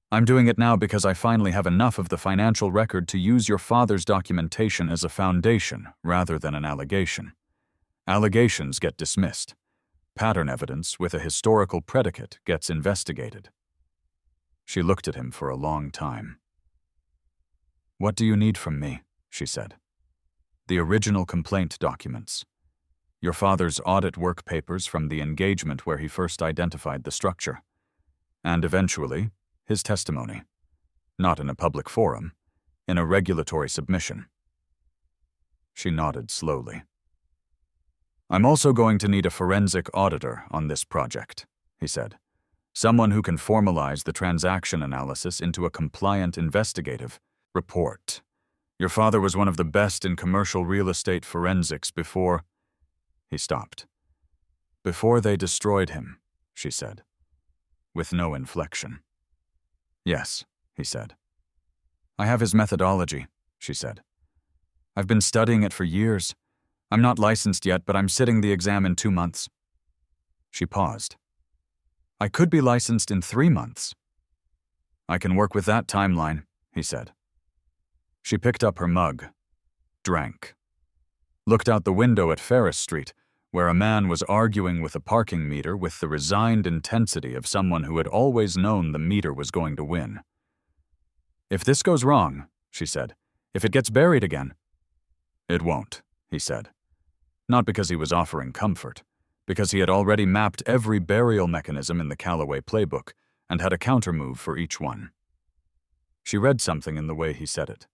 I'm doing it now because I finally have enough of the financial record to use your father's documentation as a foundation rather than an allegation. Allegations get dismissed. Pattern evidence with a historical predicate gets investigated. She looked at him for a long time. What do you need from me? She said. The original complaint documents. Your father's audit work papers from the engagement where he first identified the structure. And eventually, his testimony. Not in a public forum, in a regulatory submission. She nodded slowly. I'm also going to need a forensic auditor on this project, he said. Someone who can formalize the transaction analysis into a compliant investigative report. Your father was one of the best in commercial real estate forensics before... He stopped. Before they destroyed him, she said, with no inflection. Yes, he said. I have his methodology, she said. I've been studying it for years. I'm not licensed yet, but I'm sitting the exam in 2 months. She paused. I could be licensed in 3 months. I can work with that timeline, he said. She picked up her mug, drank, looked out the window at Ferris Street, where a man was arguing with a parking meter with the resigned intensity of someone who had always known the meter was going to win. If this goes wrong, she said, if it gets buried again. It won't, he said. Not because he was offering comfort, because he had already mapped every burial mechanism in the Callaway playbook and had a countermove for each one. She read something in the way he said it.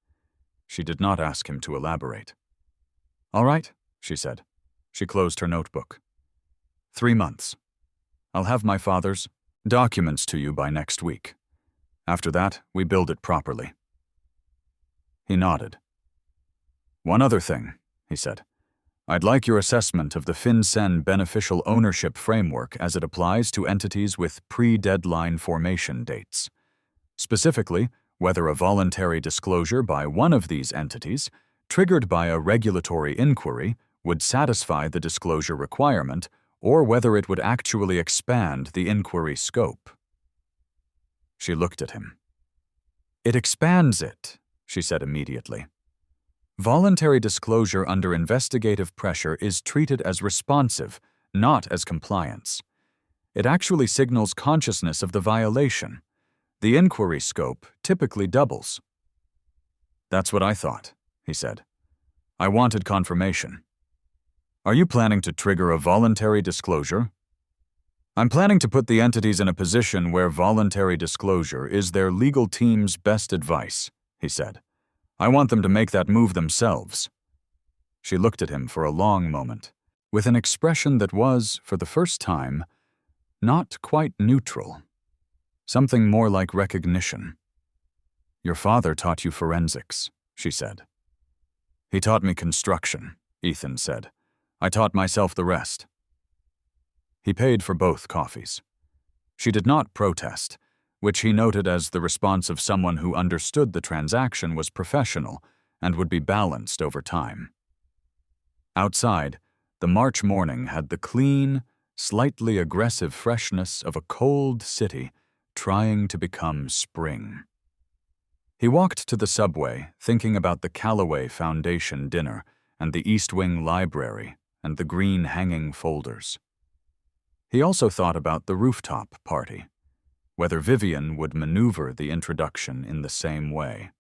She did not ask him to elaborate. All right, she said. She closed her notebook. 3 months. I'll have my father's documents to you by next week. After that, we build it properly. He nodded. One other thing, he said. I'd like your assessment of the FinCEN beneficial ownership framework as it applies to entities with pre-deadline formation dates. Specifically, whether a voluntary disclosure by one of these entities, triggered by a regulatory inquiry, would satisfy the disclosure requirement, or whether it would actually expand the inquiry scope. She looked at him. It expands it, she said immediately. Voluntary disclosure under investigative pressure is treated as responsive, not as compliance. It actually signals consciousness of the violation. The inquiry scope typically doubles. That's what I thought, he said. I wanted confirmation. Are you planning to trigger a voluntary disclosure? I'm planning to put the entities in a position where voluntary disclosure is their legal team's best advice, he said. I want them to make that move themselves. She looked at him for a long moment, with an expression that was, for the first time, not quite neutral. Something more like recognition. Your father taught you forensics, she said. He taught me construction, Ethan said. I taught myself the rest. He paid for both coffees. She did not protest, which he noted as the response of someone who understood the transaction was professional and would be balanced over time. Outside, the March morning had the clean, slightly aggressive freshness of a cold city trying to become spring. He walked to the subway, thinking about the Callaway Foundation dinner and the East Wing Library and the green hanging folders. He also thought about the rooftop party, whether Vivian would maneuver the introduction in the same way.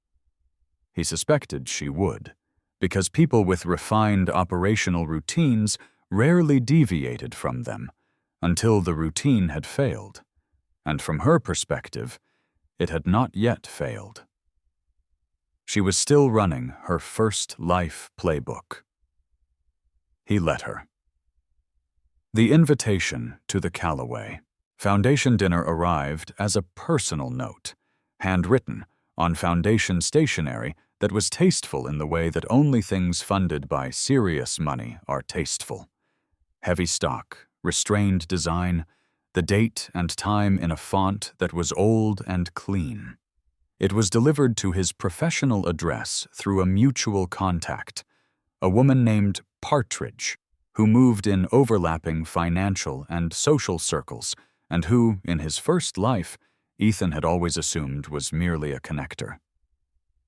He suspected she would, because people with refined operational routines rarely deviated from them until the routine had failed, and from her perspective, it had not yet failed. She was still running her first life playbook. He let her. The invitation to the Callaway. Foundation dinner arrived as a personal note, handwritten, on Foundation stationery that was tasteful in the way that only things funded by serious money are tasteful. Heavy stock, restrained design, the date and time in a font that was old and clean. It was delivered to his professional address through a mutual contact, a woman named Partridge, who moved in overlapping financial and social circles, and who, in his first life, Ethan had always assumed was merely a connector.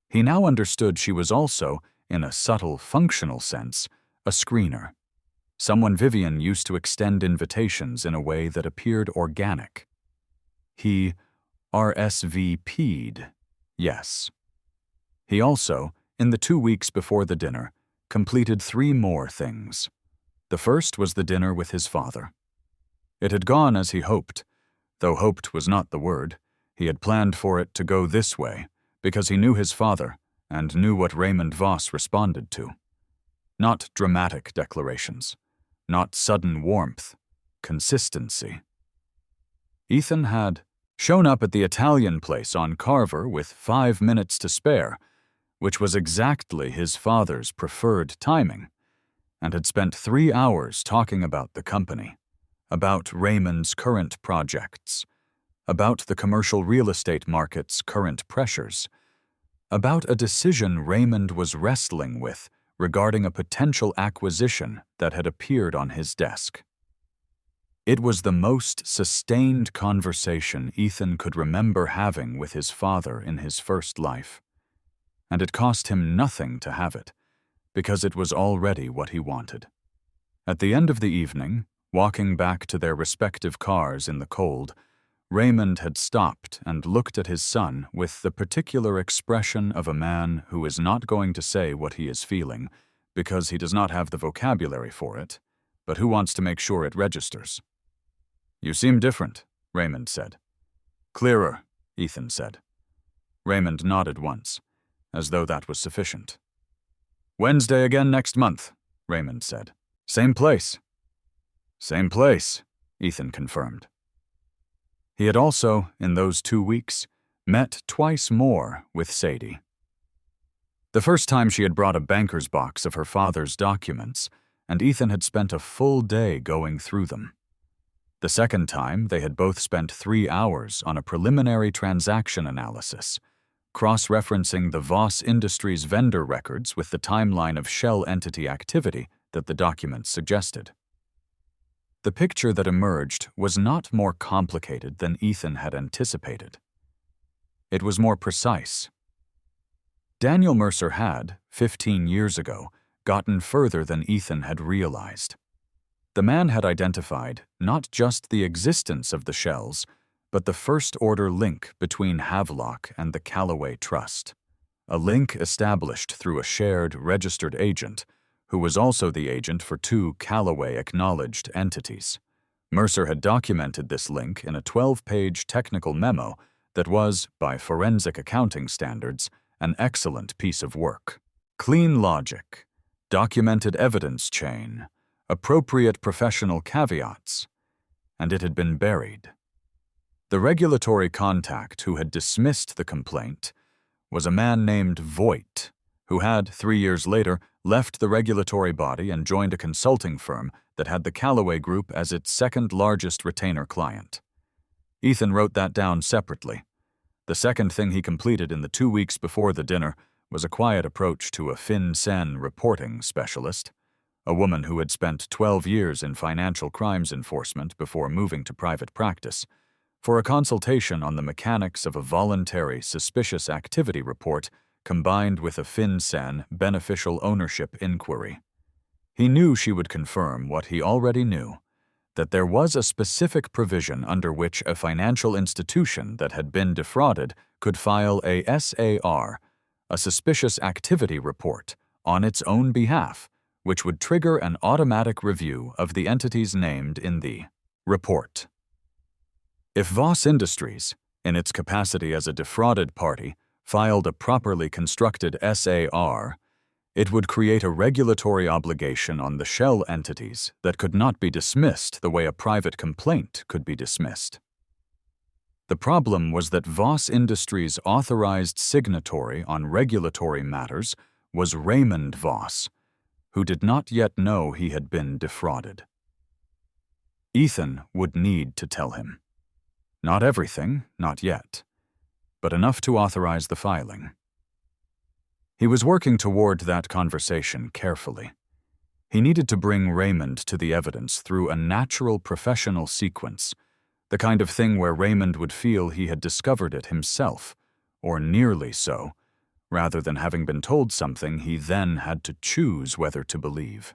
He now understood she was also, in a subtle functional sense, a screener. Someone Vivian used to extend invitations in a way that appeared organic. He RSVP'd, yes. He also, in the 2 weeks before the dinner, completed 3 more things. The first was the dinner with his father. It had gone as he hoped, though hoped was not the word. He had planned for it to go this way, because he knew his father and knew what Raymond Voss responded to. Not dramatic declarations, not sudden warmth, consistency. Ethan had shown up at the Italian place on Carver with 5 minutes to spare, which was exactly his father's preferred timing, and had spent 3 hours talking about the company, about Raymond's current projects, about the commercial real estate market's current pressures, about a decision Raymond was wrestling with regarding a potential acquisition that had appeared on his desk. It was the most sustained conversation Ethan could remember having with his father in his first life, and it cost him nothing to have it, because it was already what he wanted. At the end of the evening, walking back to their respective cars in the cold, Raymond had stopped and looked at his son with the particular expression of a man who is not going to say what he is feeling because he does not have the vocabulary for it, but who wants to make sure it registers. "You seem different," Raymond said. "Clearer," Ethan said. Raymond nodded once, as though that was sufficient. "Wednesday again next month," Raymond said. "Same place." "Same place," Ethan confirmed. He had also, in those 2 weeks, met twice more with Sadie. The first time she had brought a banker's box of her father's documents, and Ethan had spent a full day going through them. The second time, they had both spent 3 hours on a preliminary transaction analysis, cross-referencing the Voss Industries vendor records with the timeline of shell entity activity that the documents suggested. The picture that emerged was not more complicated than Ethan had anticipated. It was more precise. Daniel Mercer had, 15 years ago, gotten further than Ethan had realized. The man had identified not just the existence of the shells, but the first-order link between Havelock and the Callaway Trust, a link established through a shared registered agent, who was also the agent for 2 Callaway-acknowledged entities. Mercer had documented this link in a 12-page technical memo that was, by forensic accounting standards, an excellent piece of work. Clean logic, documented evidence chain, appropriate professional caveats, and it had been buried. The regulatory contact who had dismissed the complaint was a man named Voigt, who had, 3 years later, left the regulatory body and joined a consulting firm that had the Callaway Group as its second-largest retainer client. Ethan wrote that down separately. The second thing he completed in the 2 weeks before the dinner was a quiet approach to a FinCEN reporting specialist, a woman who had spent 12 years in financial crimes enforcement before moving to private practice, for a consultation on the mechanics of a voluntary suspicious activity report combined with a FinCEN beneficial ownership inquiry. He knew she would confirm what he already knew, that there was a specific provision under which a financial institution that had been defrauded could file a SAR, a suspicious activity report, on its own behalf, which would trigger an automatic review of the entities named in the report. If Voss Industries, in its capacity as a defrauded party, filed a properly constructed SAR, It would create a regulatory obligation on the shell entities that could not be dismissed the way a private complaint could be dismissed. The problem was that Voss Industries' authorized signatory on regulatory matters was Raymond Voss, who did not yet know he had been defrauded. Ethan would need to tell him. Not everything, not yet, but enough to authorize the filing. He was working toward that conversation carefully. He needed to bring Raymond to the evidence through a natural professional sequence, the kind of thing where Raymond would feel he had discovered it himself, or nearly so, rather than having been told something he then had to choose whether to believe.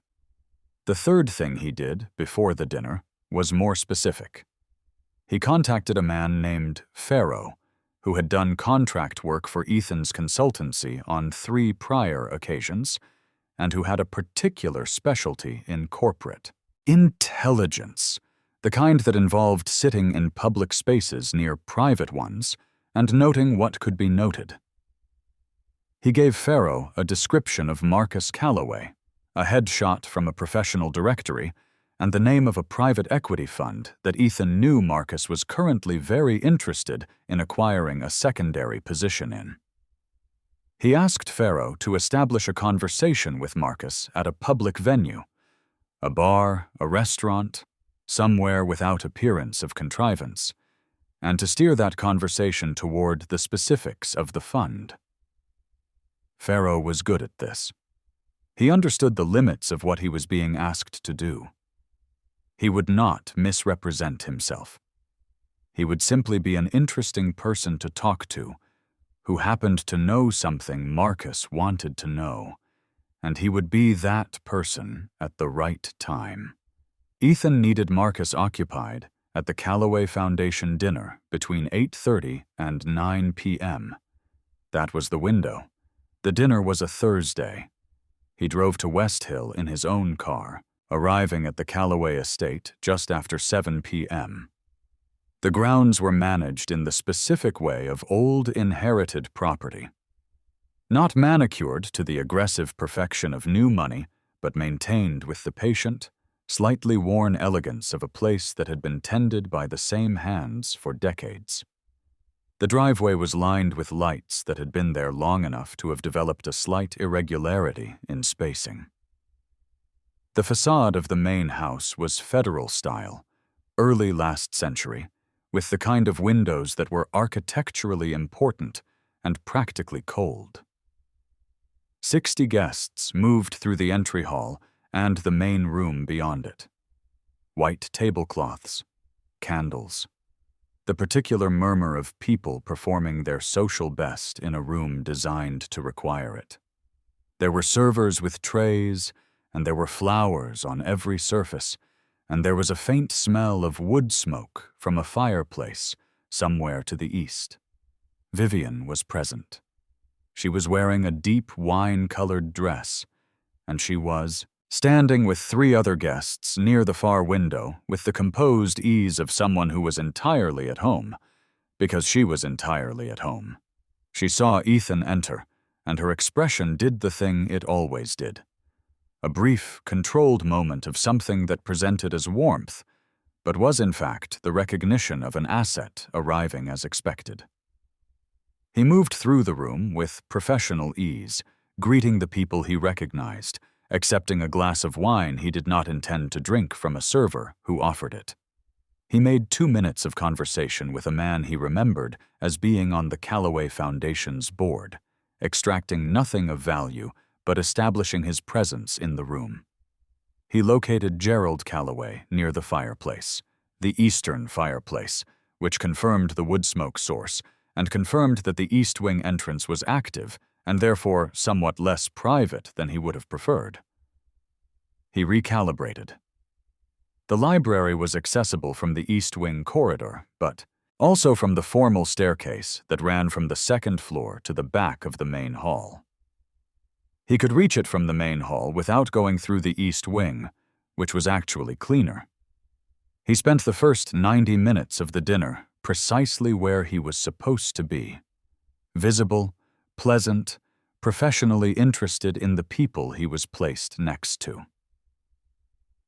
The third thing he did before the dinner was more specific. He contacted a man named Pharaoh, who had done contract work for Ethan's consultancy on 3 prior occasions, and who had a particular specialty in corporate intelligence, the kind that involved sitting in public spaces near private ones and noting what could be noted. He gave Pharaoh a description of Marcus Callaway, a headshot from a professional directory, and the name of a private equity fund that Ethan knew Marcus was currently very interested in acquiring a secondary position in. He asked Pharaoh to establish a conversation with Marcus at a public venue, a bar, a restaurant, somewhere without appearance of contrivance, and to steer that conversation toward the specifics of the fund. Pharaoh was good at this. He understood the limits of what he was being asked to do. He would not misrepresent himself. He would simply be an interesting person to talk to, who happened to know something Marcus wanted to know, and he would be that person at the right time. Ethan needed Marcus occupied at the Callaway Foundation dinner between 8:30 and 9 p.m. That was the window. The dinner was a Thursday. He drove to West Hill in his own car, arriving at the Callaway estate just after 7 p.m. The grounds were managed in the specific way of old inherited property. Not manicured to the aggressive perfection of new money, but maintained with the patient, slightly worn elegance of a place that had been tended by the same hands for decades. The driveway was lined with lights that had been there long enough to have developed a slight irregularity in spacing. The facade of the main house was federal style, early last century, with the kind of windows that were architecturally important and practically cold. 60 guests moved through the entry hall and the main room beyond it. White tablecloths, candles, the particular murmur of people performing their social best in a room designed to require it. There were servers with trays, and there were flowers on every surface, and there was a faint smell of wood smoke from a fireplace somewhere to the east. Vivian was present. She was wearing a deep wine-colored dress, and she was standing with 3 other guests near the far window with the composed ease of someone who was entirely at home, because she was entirely at home. She saw Ethan enter, and her expression did the thing it always did. A brief, controlled moment of something that presented as warmth, but was in fact the recognition of an asset arriving as expected. He moved through the room with professional ease, greeting the people he recognized, accepting a glass of wine he did not intend to drink from a server who offered it. He made 2 minutes of conversation with a man he remembered as being on the Callaway Foundation's board, extracting nothing of value but establishing his presence in the room. He located Gerald Callaway near the fireplace, the eastern fireplace, which confirmed the wood smoke source and confirmed that the east wing entrance was active and therefore somewhat less private than he would have preferred. He recalibrated. The library was accessible from the east wing corridor, but also from the formal staircase that ran from the 2nd floor to the back of the main hall. He could reach it from the main hall without going through the east wing, which was actually cleaner. He spent the first 90 minutes of the dinner precisely where he was supposed to be. Visible, pleasant, professionally interested in the people he was placed next to.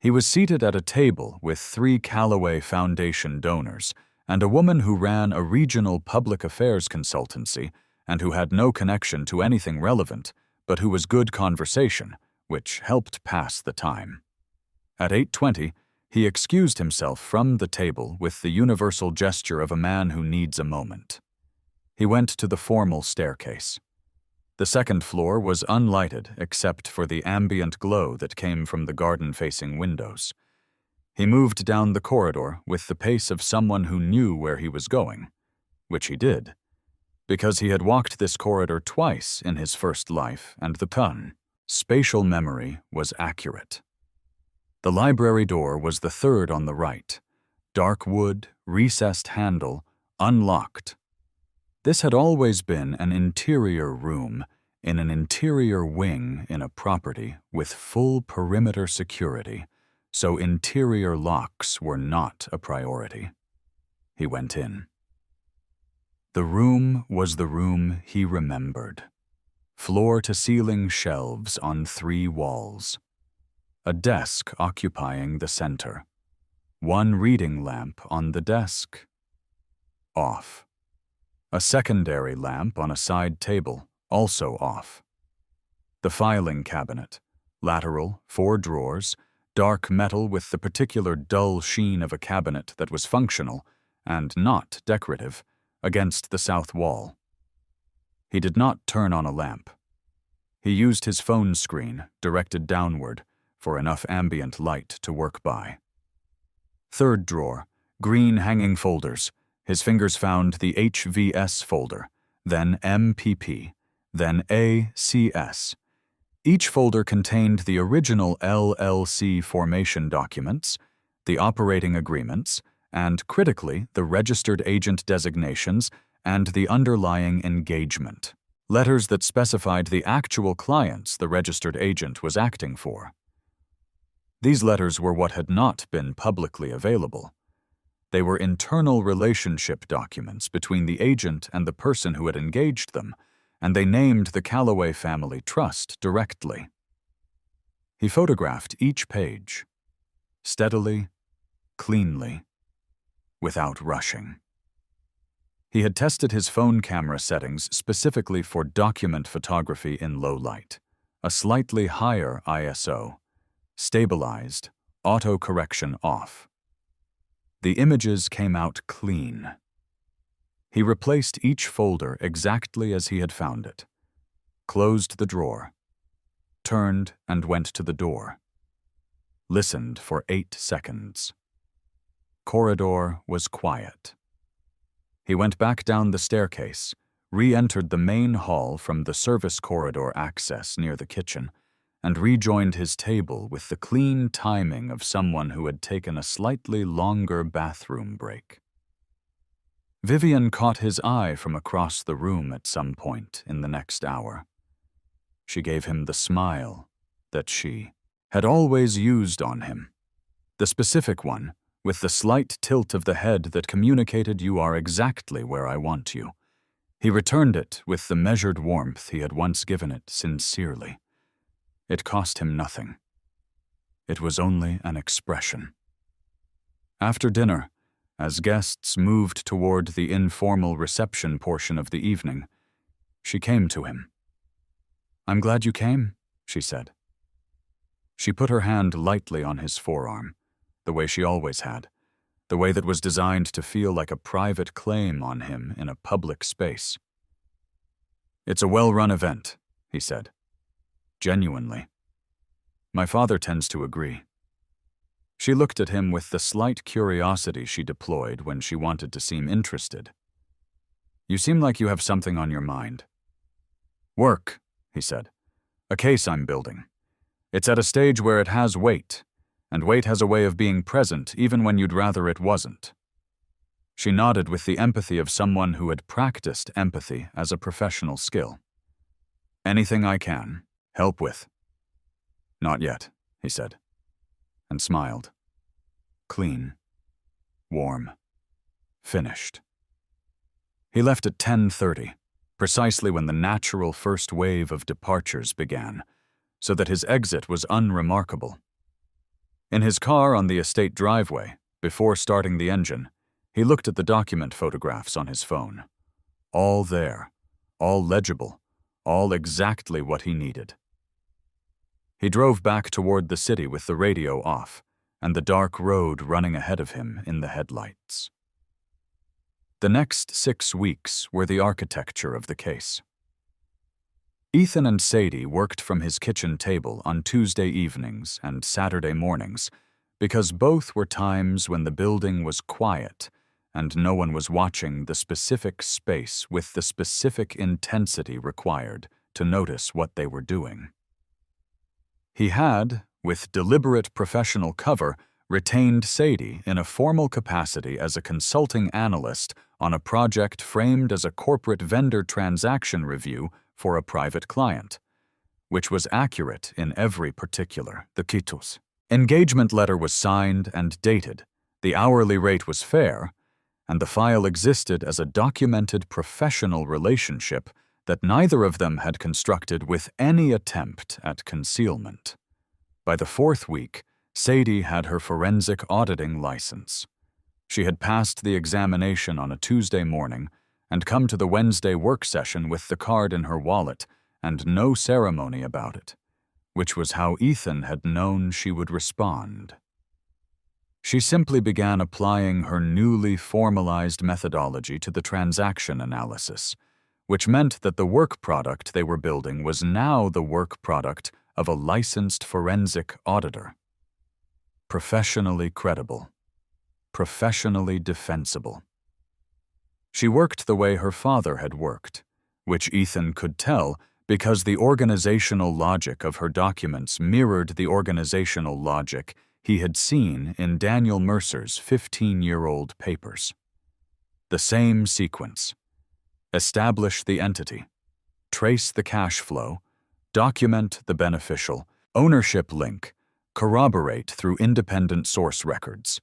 He was seated at a table with 3 Callaway Foundation donors and a woman who ran a regional public affairs consultancy and who had no connection to anything relevant, but who was good conversation, which helped pass the time. At 8:20, he excused himself from the table with the universal gesture of a man who needs a moment. He went to the formal staircase. The second floor was unlighted except for the ambient glow that came from the garden-facing windows. He moved down the corridor with the pace of someone who knew where he was going, which he did, because he had walked this corridor twice in his first life, and the spatial memory was accurate. The library door was the third on the right. Dark wood, recessed handle, unlocked. This had always been an interior room in an interior wing in a property with full perimeter security, so interior locks were not a priority. He went in. The room was the room he remembered. Floor-to-ceiling shelves on 3 walls. A desk occupying the center. 1 reading lamp on the desk. Off. A secondary lamp on a side table, also off. The filing cabinet. Lateral, 4 drawers, dark metal with the particular dull sheen of a cabinet that was functional, and not decorative, against the south wall. He did not turn on a lamp. He used his phone screen, directed downward, for enough ambient light to work by. Third drawer, green hanging folders. His fingers found the HVS folder, then MPP, then ACS. Each folder contained the original LLC formation documents, the operating agreements, and, critically, the registered agent designations and the underlying engagement, letters that specified the actual clients the registered agent was acting for. These letters were what had not been publicly available. They were internal relationship documents between the agent and the person who had engaged them, and they named the Callaway Family Trust directly. He photographed each page, steadily, cleanly, without rushing. He had tested his phone camera settings specifically for document photography in low light, a slightly higher ISO, stabilized, auto-correction off. The images came out clean. He replaced each folder exactly as he had found it, closed the drawer, turned and went to the door, listened for 8 seconds. Corridor was quiet. He went back down the staircase, re-entered the main hall from the service corridor access near the kitchen, and rejoined his table with the clean timing of someone who had taken a slightly longer bathroom break. Vivian caught his eye from across the room at some point in the next hour. She gave him the smile that she had always used on him, the specific one, with the slight tilt of the head that communicated "You are exactly where I want you." He returned it with the measured warmth he had once given it sincerely. It cost him nothing. It was only an expression. After dinner, as guests moved toward the informal reception portion of the evening, she came to him. "I'm glad you came," she said. She put her hand lightly on his forearm, the way she always had, the way that was designed to feel like a private claim on him in a public space. "It's a well-run event," he said. Genuinely. "My father tends to agree." She looked at him with the slight curiosity she deployed when she wanted to seem interested. "You seem like you have something on your mind." "Work," he said. "A case I'm building. It's at a stage where it has weight, and weight has a way of being present even when you'd rather it wasn't." She nodded with the empathy of someone who had practiced empathy as a professional skill. "Anything I can help with." "Not yet," he said, and smiled. Clean, warm, finished. He left at 10:30. precisely when the natural first wave of departures began, so that his exit was unremarkable. In his car on the estate driveway, before starting the engine, he looked at the document photographs on his phone. All there, all legible, all exactly what he needed. He drove back toward the city with the radio off, and the dark road running ahead of him in the headlights. The next 6 weeks were the architecture of the case. Ethan and Sadie worked from his kitchen table on Tuesday evenings and Saturday mornings because both were times when the building was quiet and no one was watching the specific space with the specific intensity required to notice what they were doing. He had, with deliberate professional cover, retained Sadie in a formal capacity as a consulting analyst on a project framed as a corporate vendor transaction review for a private client, which was accurate in every particular. The quitus. Engagement letter was signed and dated, the hourly rate was fair, and the file existed as a documented professional relationship that neither of them had constructed with any attempt at concealment. By the 4th week, Sadie had her forensic auditing license. She had passed the examination on a Tuesday morning and come to the Wednesday work session with the card in her wallet and no ceremony about it, which was how Ethan had known she would respond. She simply began applying her newly formalized methodology to the transaction analysis, which meant that the work product they were building was now the work product of a licensed forensic auditor. Professionally credible. Professionally defensible. She worked the way her father had worked, which Ethan could tell because the organizational logic of her documents mirrored the organizational logic he had seen in Daniel Mercer's 15-year-old papers. The same sequence. Establish the entity. Trace the cash flow. Document the beneficial. Ownership link. Corroborate through independent source records.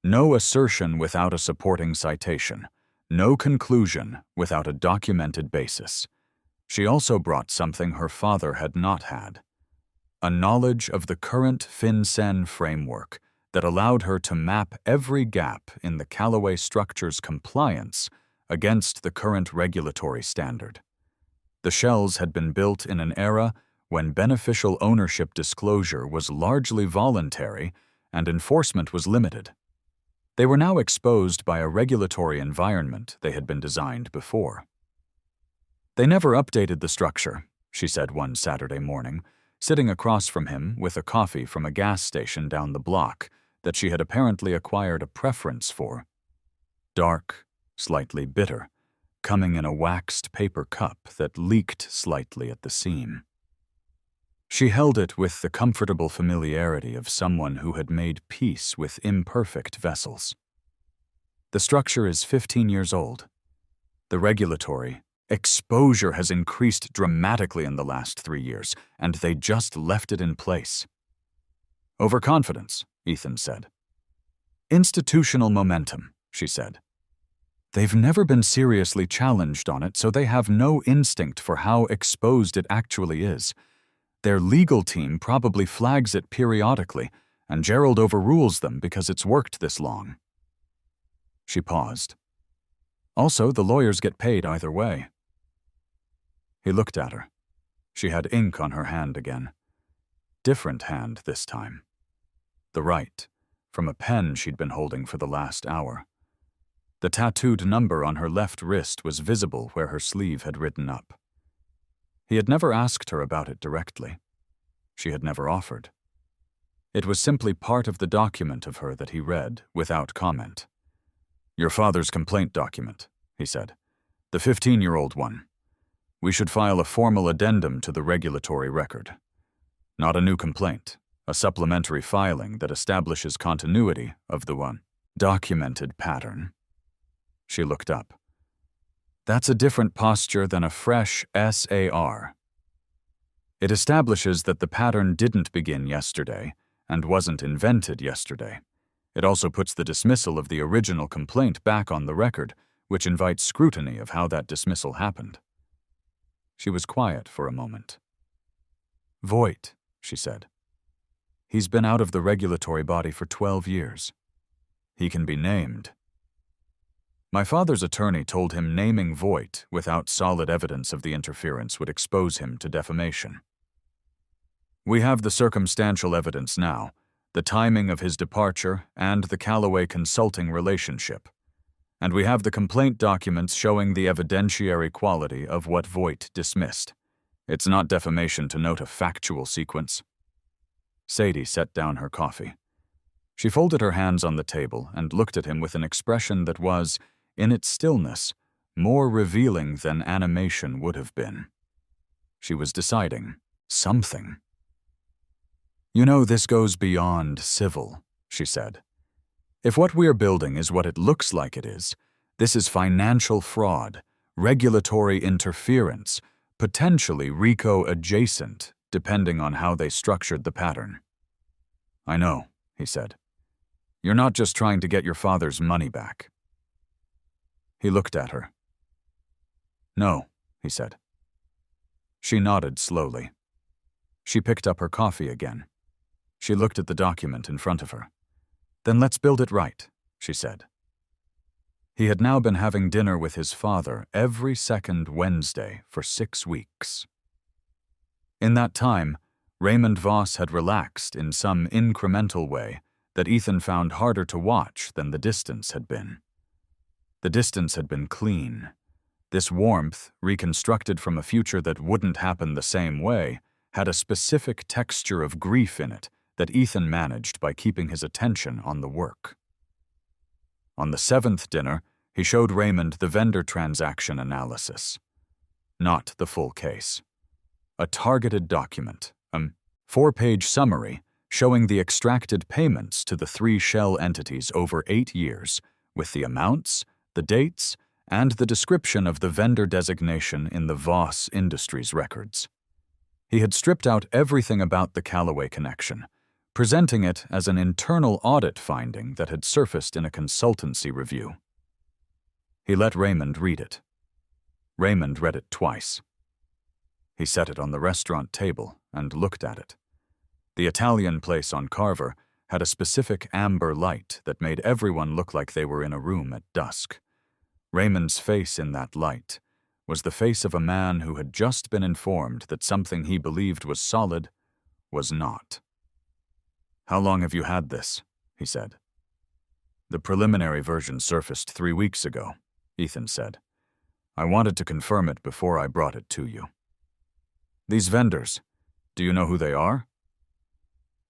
No assertion without a supporting citation. No conclusion without a documented basis. She also brought something her father had not had. A knowledge of the current FinCEN framework that allowed her to map every gap in the Callaway structure's compliance against the current regulatory standard. The shells had been built in an era when beneficial ownership disclosure was largely voluntary and enforcement was limited. They were now exposed by a regulatory environment they had been designed before. They never updated the structure, she said one Saturday morning, sitting across from him with a coffee from a gas station down the block that she had apparently acquired a preference for. Dark, slightly bitter, coming in a waxed paper cup that leaked slightly at the seam. She held it with the comfortable familiarity of someone who had made peace with imperfect vessels. The structure is 15 years old. The regulatory exposure has increased dramatically in the last 3 years, and they just left it in place. Overconfidence, Ethan said. Institutional momentum, she said. They've never been seriously challenged on it, so they have no instinct for how exposed it actually is. Their legal team probably flags it periodically, and Gerald overrules them because it's worked this long. She paused. Also, the lawyers get paid either way. He looked at her. She had ink on her hand again. Different hand this time. The right, from a pen she'd been holding for the last hour. The tattooed number on her left wrist was visible where her sleeve had written up. He had never asked her about it directly. She had never offered. It was simply part of the document of her that he read, without comment. Your father's complaint document, he said. The 15-year-old one. We should file a formal addendum to the regulatory record. Not a new complaint, a supplementary filing that establishes continuity of the one documented pattern. She looked up. That's a different posture than a fresh SAR. It establishes that the pattern didn't begin yesterday and wasn't invented yesterday. It also puts the dismissal of the original complaint back on the record, which invites scrutiny of how that dismissal happened. She was quiet for a moment. "Voight," she said. "He's been out of the regulatory body for 12 years. He can be named." My father's attorney told him naming Voight without solid evidence of the interference would expose him to defamation. "We have the circumstantial evidence now, the timing of his departure and the Callaway consulting relationship. And we have the complaint documents showing the evidentiary quality of what Voight dismissed. It's not defamation to note a factual sequence." Sadie set down her coffee. She folded her hands on the table and looked at him with an expression that was, in its stillness, more revealing than animation would have been. She was deciding something. "You know, this goes beyond civil," she said. "If what we're building is what it looks like it is, this is financial fraud, regulatory interference, potentially RICO adjacent, depending on how they structured the pattern." "I know," he said. "You're not just trying to get your father's money back." He looked at her. "No," he said. She nodded slowly. She picked up her coffee again. She looked at the document in front of her. "Then let's build it right," she said. He had now been having dinner with his father every second Wednesday for 6 weeks. In that time, Raymond Voss had relaxed in some incremental way that Ethan found harder to watch than the distance had been. The distance had been clean. This warmth, reconstructed from a future that wouldn't happen the same way, had a specific texture of grief in it that Ethan managed by keeping his attention on the work. On the 7th dinner, he showed Raymond the vendor transaction analysis. Not the full case. A targeted document, a 4-page summary showing the extracted payments to the 3 shell entities over 8 years, with the amounts, the dates, and the description of the vendor designation in the Voss Industries records. He had stripped out everything about the Callaway connection, presenting it as an internal audit finding that had surfaced in a consultancy review. He let Raymond read it. Raymond read it twice. He set it on the restaurant table and looked at it. The Italian place on Carver had a specific amber light that made everyone look like they were in a room at dusk. Raymond's face in that light was the face of a man who had just been informed that something he believed was solid was not. "How long have you had this?" he said. "The preliminary version surfaced 3 weeks ago," Ethan said. "I wanted to confirm it before I brought it to you." "These vendors, do you know who they are?"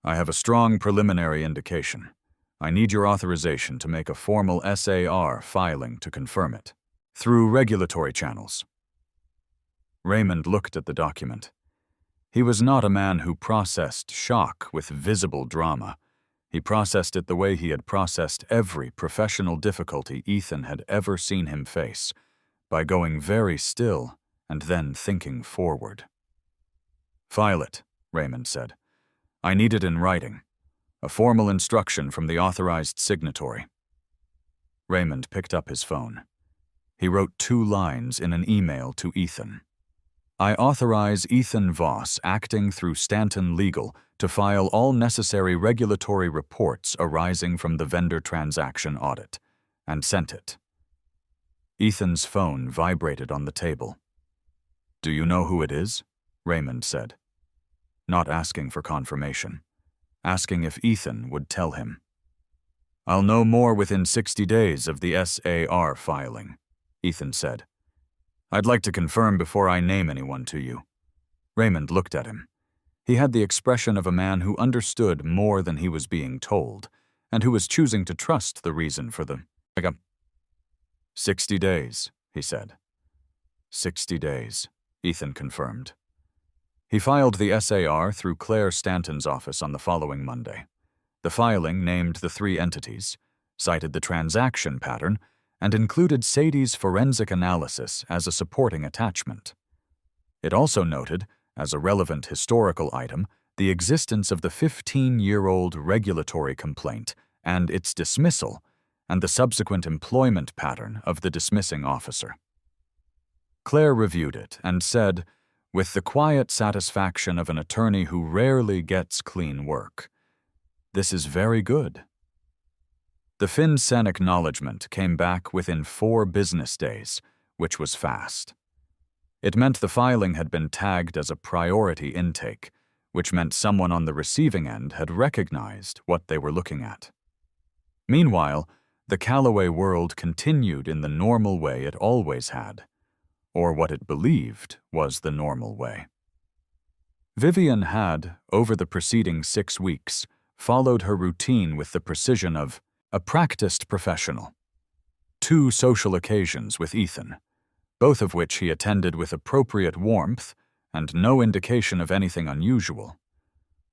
"I have a strong preliminary indication. I need your authorization to make a formal SAR filing to confirm it, through regulatory channels." Raymond looked at the document. He was not a man who processed shock with visible drama. He processed it the way he had processed every professional difficulty Ethan had ever seen him face, by going very still and then thinking forward. "File it," Raymond said. "I need it in writing. A formal instruction from the authorized signatory." Raymond picked up his phone. He wrote 2 lines in an email to Ethan. "I authorize Ethan Voss, acting through Stanton Legal, to file all necessary regulatory reports arising from the vendor transaction audit," and sent it. Ethan's phone vibrated on the table. "Do you know who it is?" Raymond said. Not asking for confirmation. Asking if Ethan would tell him. "I'll know more within 60 days of the SAR filing," Ethan said. "I'd like to confirm before I name anyone to you." Raymond looked at him. He had the expression of a man who understood more than he was being told, and who was choosing to trust the reason for the 60 days, he said. 60 days, Ethan confirmed. He filed the SAR through Claire Stanton's office on the following Monday. The filing named the 3 entities, cited the transaction pattern, and included Sadie's forensic analysis as a supporting attachment. It also noted, as a relevant historical item, the existence of the 15-year-old regulatory complaint and its dismissal, and the subsequent employment pattern of the dismissing officer. Claire reviewed it and said, with the quiet satisfaction of an attorney who rarely gets clean work. This is very good. The FinCEN acknowledgement came back within 4 business days, which was fast. It meant the filing had been tagged as a priority intake, which meant someone on the receiving end had recognized what they were looking at. Meanwhile, the Callaway world continued in the normal way it always had, or what it believed was the normal way. Vivian had, over the preceding 6 weeks, followed her routine with the precision of a practiced professional. 2 social occasions with Ethan, both of which he attended with appropriate warmth and no indication of anything unusual.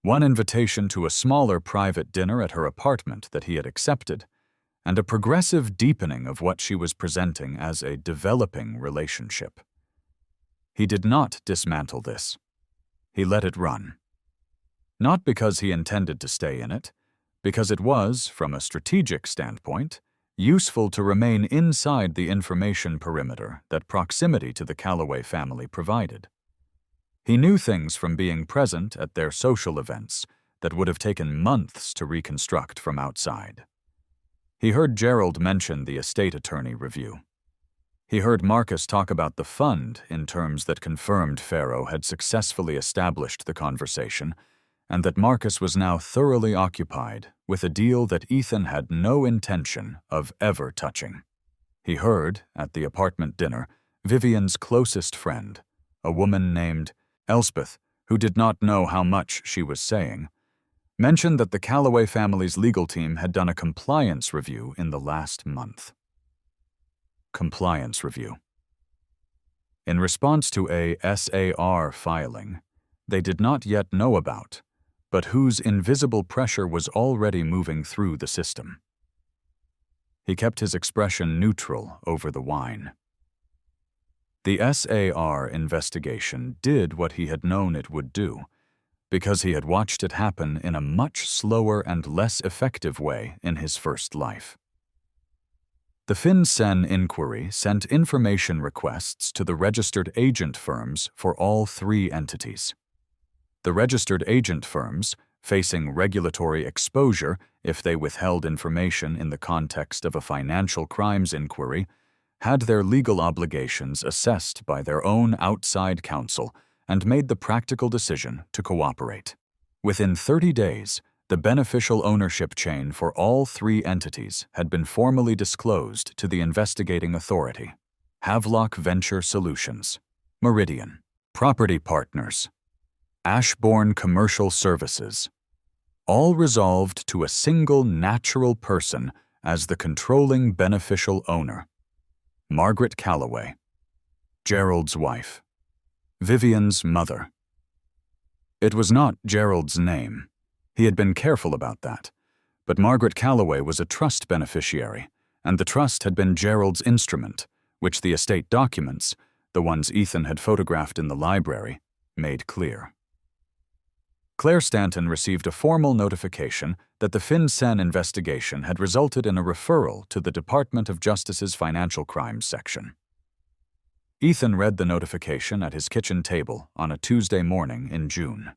1 invitation to a smaller private dinner at her apartment that he had accepted, and a progressive deepening of what she was presenting as a developing relationship. He did not dismantle this. He let it run. Not because he intended to stay in it, because it was, from a strategic standpoint, useful to remain inside the information perimeter that proximity to the Callaway family provided. He knew things from being present at their social events that would have taken months to reconstruct from outside. He heard Gerald mention the estate attorney review. He heard Marcus talk about the fund in terms that confirmed Pharaoh had successfully established the conversation, and that Marcus was now thoroughly occupied with a deal that Ethan had no intention of ever touching. He heard, at the apartment dinner, Vivian's closest friend, a woman named Elspeth, who did not know how much she was saying, mentioned that the Callaway family's legal team had done a compliance review in the last month. Compliance review. In response to a SAR filing they did not yet know about, but whose invisible pressure was already moving through the system. He kept his expression neutral over the wine. The SAR investigation did what he had known it would do, because he had watched it happen in a much slower and less effective way in his first life. The FinCEN inquiry sent information requests to the registered agent firms for all 3 entities. The registered agent firms, facing regulatory exposure if they withheld information in the context of a financial crimes inquiry, had their legal obligations assessed by their own outside counsel and made the practical decision to cooperate. Within 30 days, the beneficial ownership chain for all 3 entities had been formally disclosed to the investigating authority: Havelock Venture Solutions, Meridian, Property Partners, Ashbourne Commercial Services, all resolved to a single natural person as the controlling beneficial owner: Margaret Callaway, Gerald's wife, Vivian's mother. It was not Gerald's name. He had been careful about that, but Margaret Callaway was a trust beneficiary, and the trust had been Gerald's instrument, which the estate documents, the ones Ethan had photographed in the library, made clear. Claire Stanton received a formal notification that the FinCEN investigation had resulted in a referral to the Department of Justice's Financial Crimes section. Ethan read the notification at his kitchen table on a Tuesday morning in June.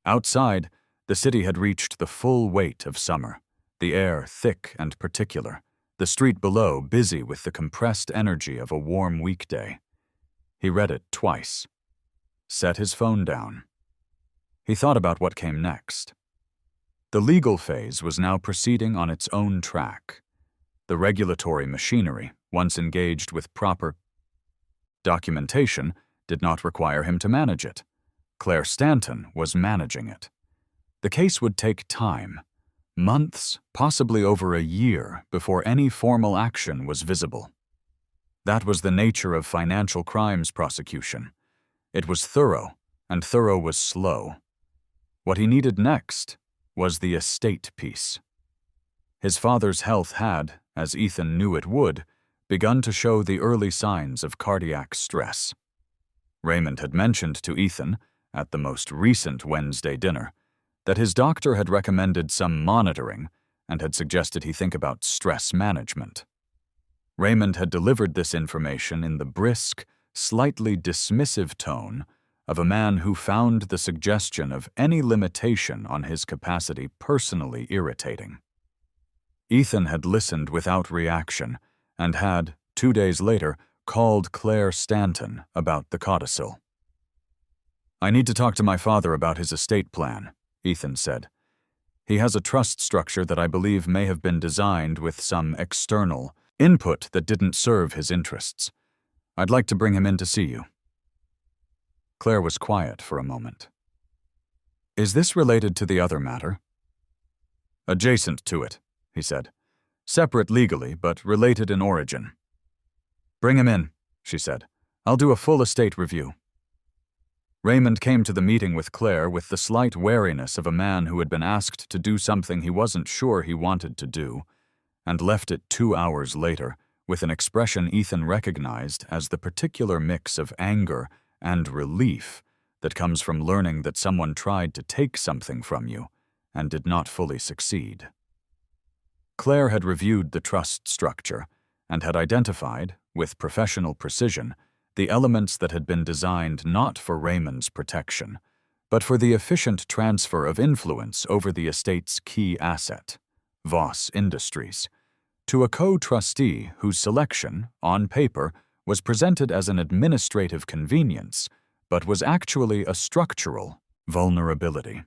Outside, the city had reached the full weight of summer, the air thick and particular, the street below busy with the compressed energy of a warm weekday. He read it twice, set his phone down. He thought about what came next. The legal phase was now proceeding on its own track. The regulatory machinery, once engaged with proper documentation, did not require him to manage it. Claire Stanton was managing it. The case would take time, months, possibly over a year, before any formal action was visible. That was the nature of financial crimes prosecution. It was thorough, and thorough was slow. What he needed next was the estate piece. His father's health had, as Ethan knew it would, begun to show the early signs of cardiac stress. Raymond had mentioned to Ethan, at the most recent Wednesday dinner, that his doctor had recommended some monitoring and had suggested he think about stress management. Raymond had delivered this information in the brisk, slightly dismissive tone of a man who found the suggestion of any limitation on his capacity personally irritating. Ethan had listened without reaction and had, 2 days later, called Claire Stanton about the codicil. "I need to talk to my father about his estate plan," Ethan said. "He has a trust structure that I believe may have been designed with some external input that didn't serve his interests. I'd like to bring him in to see you." Claire was quiet for a moment. "Is this related to the other matter?" "Adjacent to it," he said. "Separate legally, but related in origin." "Bring him in," she said. "I'll do a full estate review." Raymond came to the meeting with Claire with the slight wariness of a man who had been asked to do something he wasn't sure he wanted to do, and left it 2 hours later with an expression Ethan recognized as the particular mix of anger and relief that comes from learning that someone tried to take something from you and did not fully succeed. Claire had reviewed the trust structure and had identified, with professional precision, the elements that had been designed not for Raymond's protection, but for the efficient transfer of influence over the estate's key asset, Voss Industries, to a co-trustee whose selection, on paper, was presented as an administrative convenience, but was actually a structural vulnerability.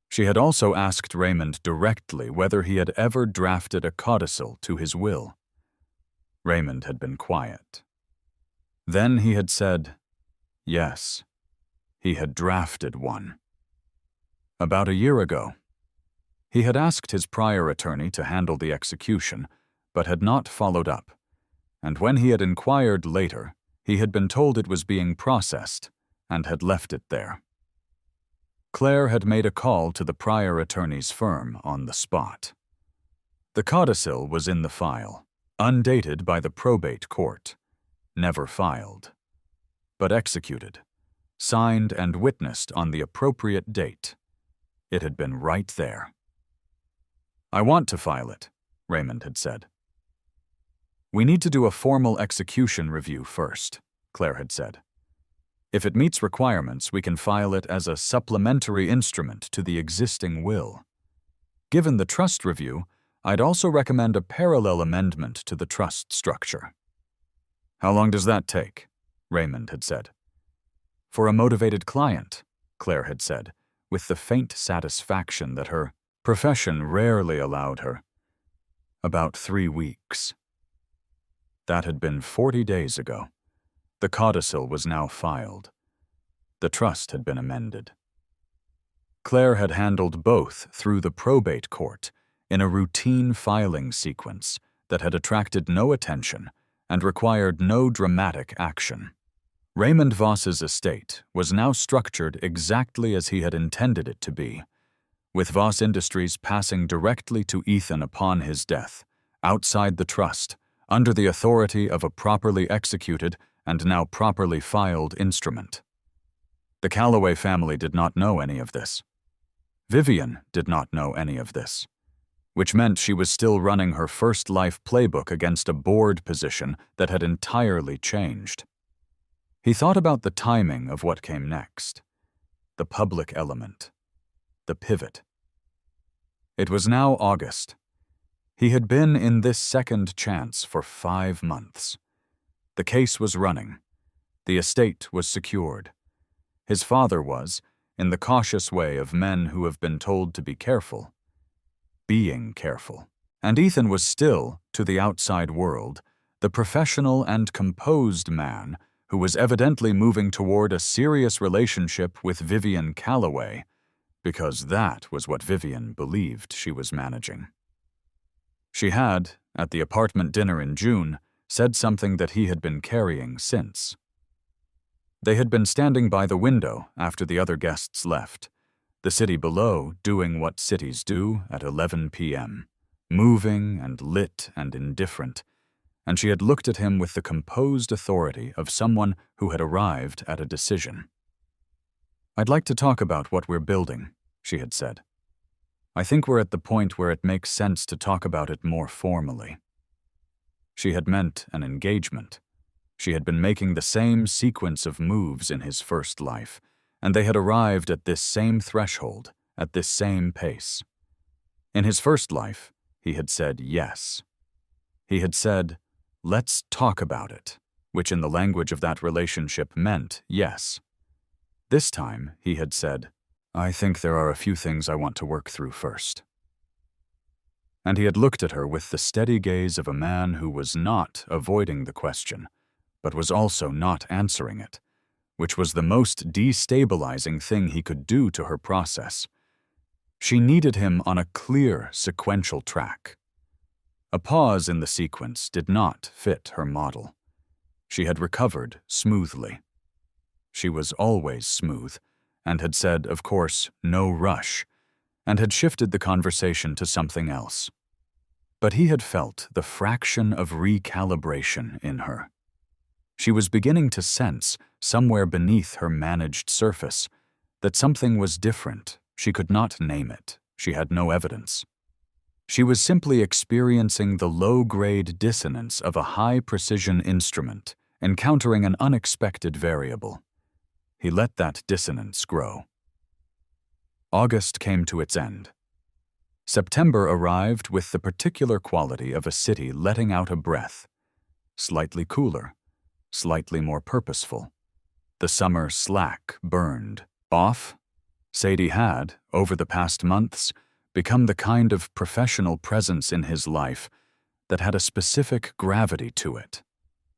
She had also asked Raymond directly whether he had ever drafted a codicil to his will. Raymond had been quiet. Then he had said, yes, he had drafted one. About a year ago. He had asked his prior attorney to handle the execution, but had not followed up, and when he had inquired later, he had been told it was being processed and had left it there. Claire had made a call to the prior attorney's firm on the spot. The codicil was in the file, undated by the probate court, never filed, but executed, signed and witnessed on the appropriate date. It had been right there. "I want to file it," Raymond had said. "We need to do a formal execution review first," Claire had said. "If it meets requirements, we can file it as a supplementary instrument to the existing will. Given the trust review, I'd also recommend a parallel amendment to the trust structure." "How long does that take?" Raymond had said. "For a motivated client," Claire had said, with the faint satisfaction that her profession rarely allowed her. "About 3 weeks." That had been 40 days ago. The codicil was now filed. The trust had been amended. Claire had handled both through the probate court in a routine filing sequence that had attracted no attention and required no dramatic action. Raymond Voss's estate was now structured exactly as he had intended it to be, with Voss Industries passing directly to Ethan upon his death, outside the trust, under the authority of a properly executed and now properly filed instrument. The Callaway family did not know any of this. Vivian did not know any of this, which meant she was still running her first life playbook against a board position that had entirely changed. He thought about the timing of what came next, the public element, the pivot. It was now August. He had been in this second chance for 5 months. The case was running. The estate was secured. His father was, in the cautious way of men who have been told to be careful, being careful. And Ethan was still, to the outside world, the professional and composed man who was evidently moving toward a serious relationship with Vivian Callaway, because that was what Vivian believed she was managing. She had, at the apartment dinner in June, said something that he had been carrying since. They had been standing by the window after the other guests left, the city below doing what cities do at 11 p.m., moving and lit and indifferent, and she had looked at him with the composed authority of someone who had arrived at a decision. "I'd like to talk about what we're building," she had said. "I think we're at the point where it makes sense to talk about it more formally." She had meant an engagement. She had been making the same sequence of moves in his first life, and they had arrived at this same threshold, at this same pace. In his first life, he had said yes. He had said, "Let's talk about it," which in the language of that relationship meant yes. This time, he had said, "I think there are a few things I want to work through first." And he had looked at her with the steady gaze of a man who was not avoiding the question, but was also not answering it, which was the most destabilizing thing he could do to her process. She needed him on a clear, sequential track. A pause in the sequence did not fit her model. She had recovered smoothly. She was always smooth, and had said, of course, no rush, and had shifted the conversation to something else. But he had felt the fraction of recalibration in her. She was beginning to sense, somewhere beneath her managed surface, that something was different. She could not name it. She had no evidence. She was simply experiencing the low-grade dissonance of a high-precision instrument, encountering an unexpected variable. He let that dissonance grow. August came to its end. September arrived with the particular quality of a city letting out a breath. Slightly cooler, slightly more purposeful. The summer slack burned off. Sadie had, over the past months, become the kind of professional presence in his life that had a specific gravity to it.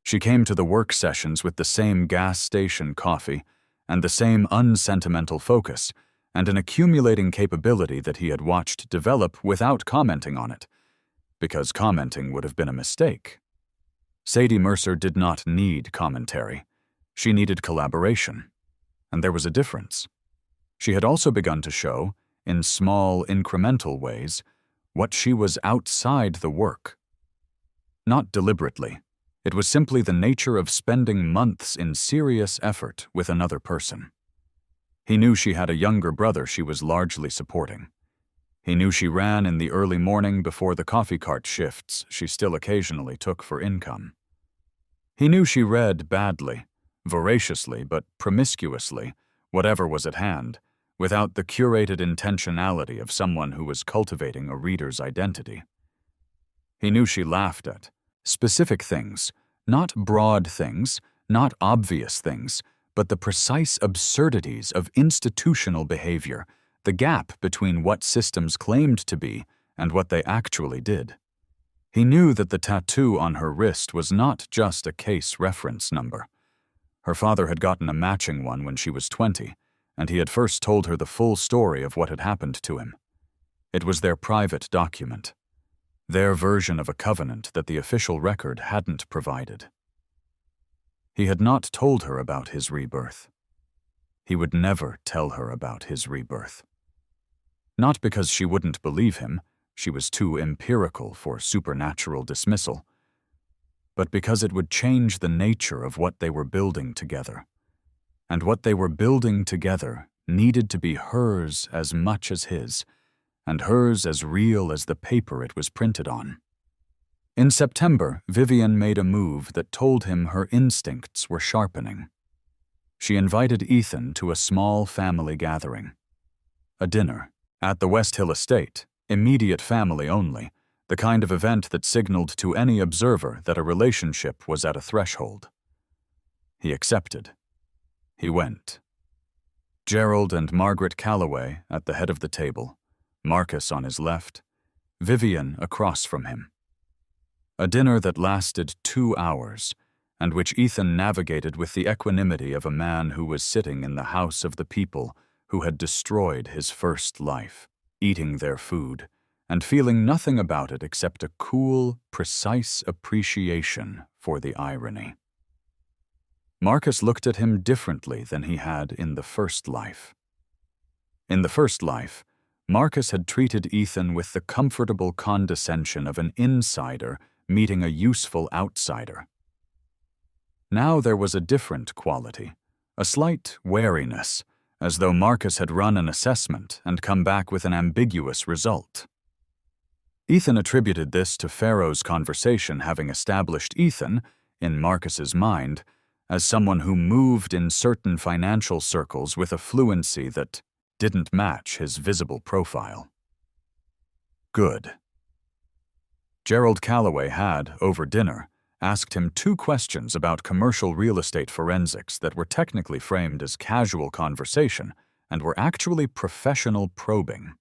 She came to the work sessions with the same gas station coffee and the same unsentimental focus and an accumulating capability that he had watched develop without commenting on it, because commenting would have been a mistake. Sadie Mercer did not need commentary. She needed collaboration. And there was a difference. She had also begun to show, in small, incremental ways, what she was outside the work. Not deliberately. It was simply the nature of spending months in serious effort with another person. He knew she had a younger brother she was largely supporting. He knew she ran in the early morning before the coffee cart shifts she still occasionally took for income. He knew she read badly, voraciously but promiscuously, whatever was at hand, without the curated intentionality of someone who was cultivating a reader's identity. He knew she laughed at specific things, not broad things, not obvious things, but the precise absurdities of institutional behavior, the gap between what systems claimed to be and what they actually did. He knew that the tattoo on her wrist was not just a case reference number. Her father had gotten a matching one when she was 20, and he had first told her the full story of what had happened to him. It was their private document, their version of a covenant that the official record hadn't provided. He had not told her about his rebirth. He would never tell her about his rebirth. Not because she wouldn't believe him, she was too empirical for supernatural dismissal, but because it would change the nature of what they were building together. And what they were building together needed to be hers as much as his, and hers as real as the paper it was printed on. In September, Vivian made a move that told him her instincts were sharpening. She invited Ethan to a small family gathering. A dinner at the West Hill estate, immediate family only, the kind of event that signaled to any observer that a relationship was at a threshold. He accepted. He went. Gerald and Margaret Callaway at the head of the table, Marcus on his left, Vivian across from him. A dinner that lasted 2 hours, and which Ethan navigated with the equanimity of a man who was sitting in the house of the people who had destroyed his first life, eating their food, and feeling nothing about it except a cool, precise appreciation for the irony. Marcus looked at him differently than he had in the first life. In the first life, Marcus had treated Ethan with the comfortable condescension of an insider meeting a useful outsider. Now there was a different quality, a slight wariness, as though Marcus had run an assessment and come back with an ambiguous result. Ethan attributed this to Pharaoh's conversation having established Ethan, in Marcus's mind, as someone who moved in certain financial circles with a fluency that didn't match his visible profile. Good. Gerald Callaway had, over dinner, asked him 2 questions about commercial real estate forensics that were technically framed as casual conversation and were actually professional probing.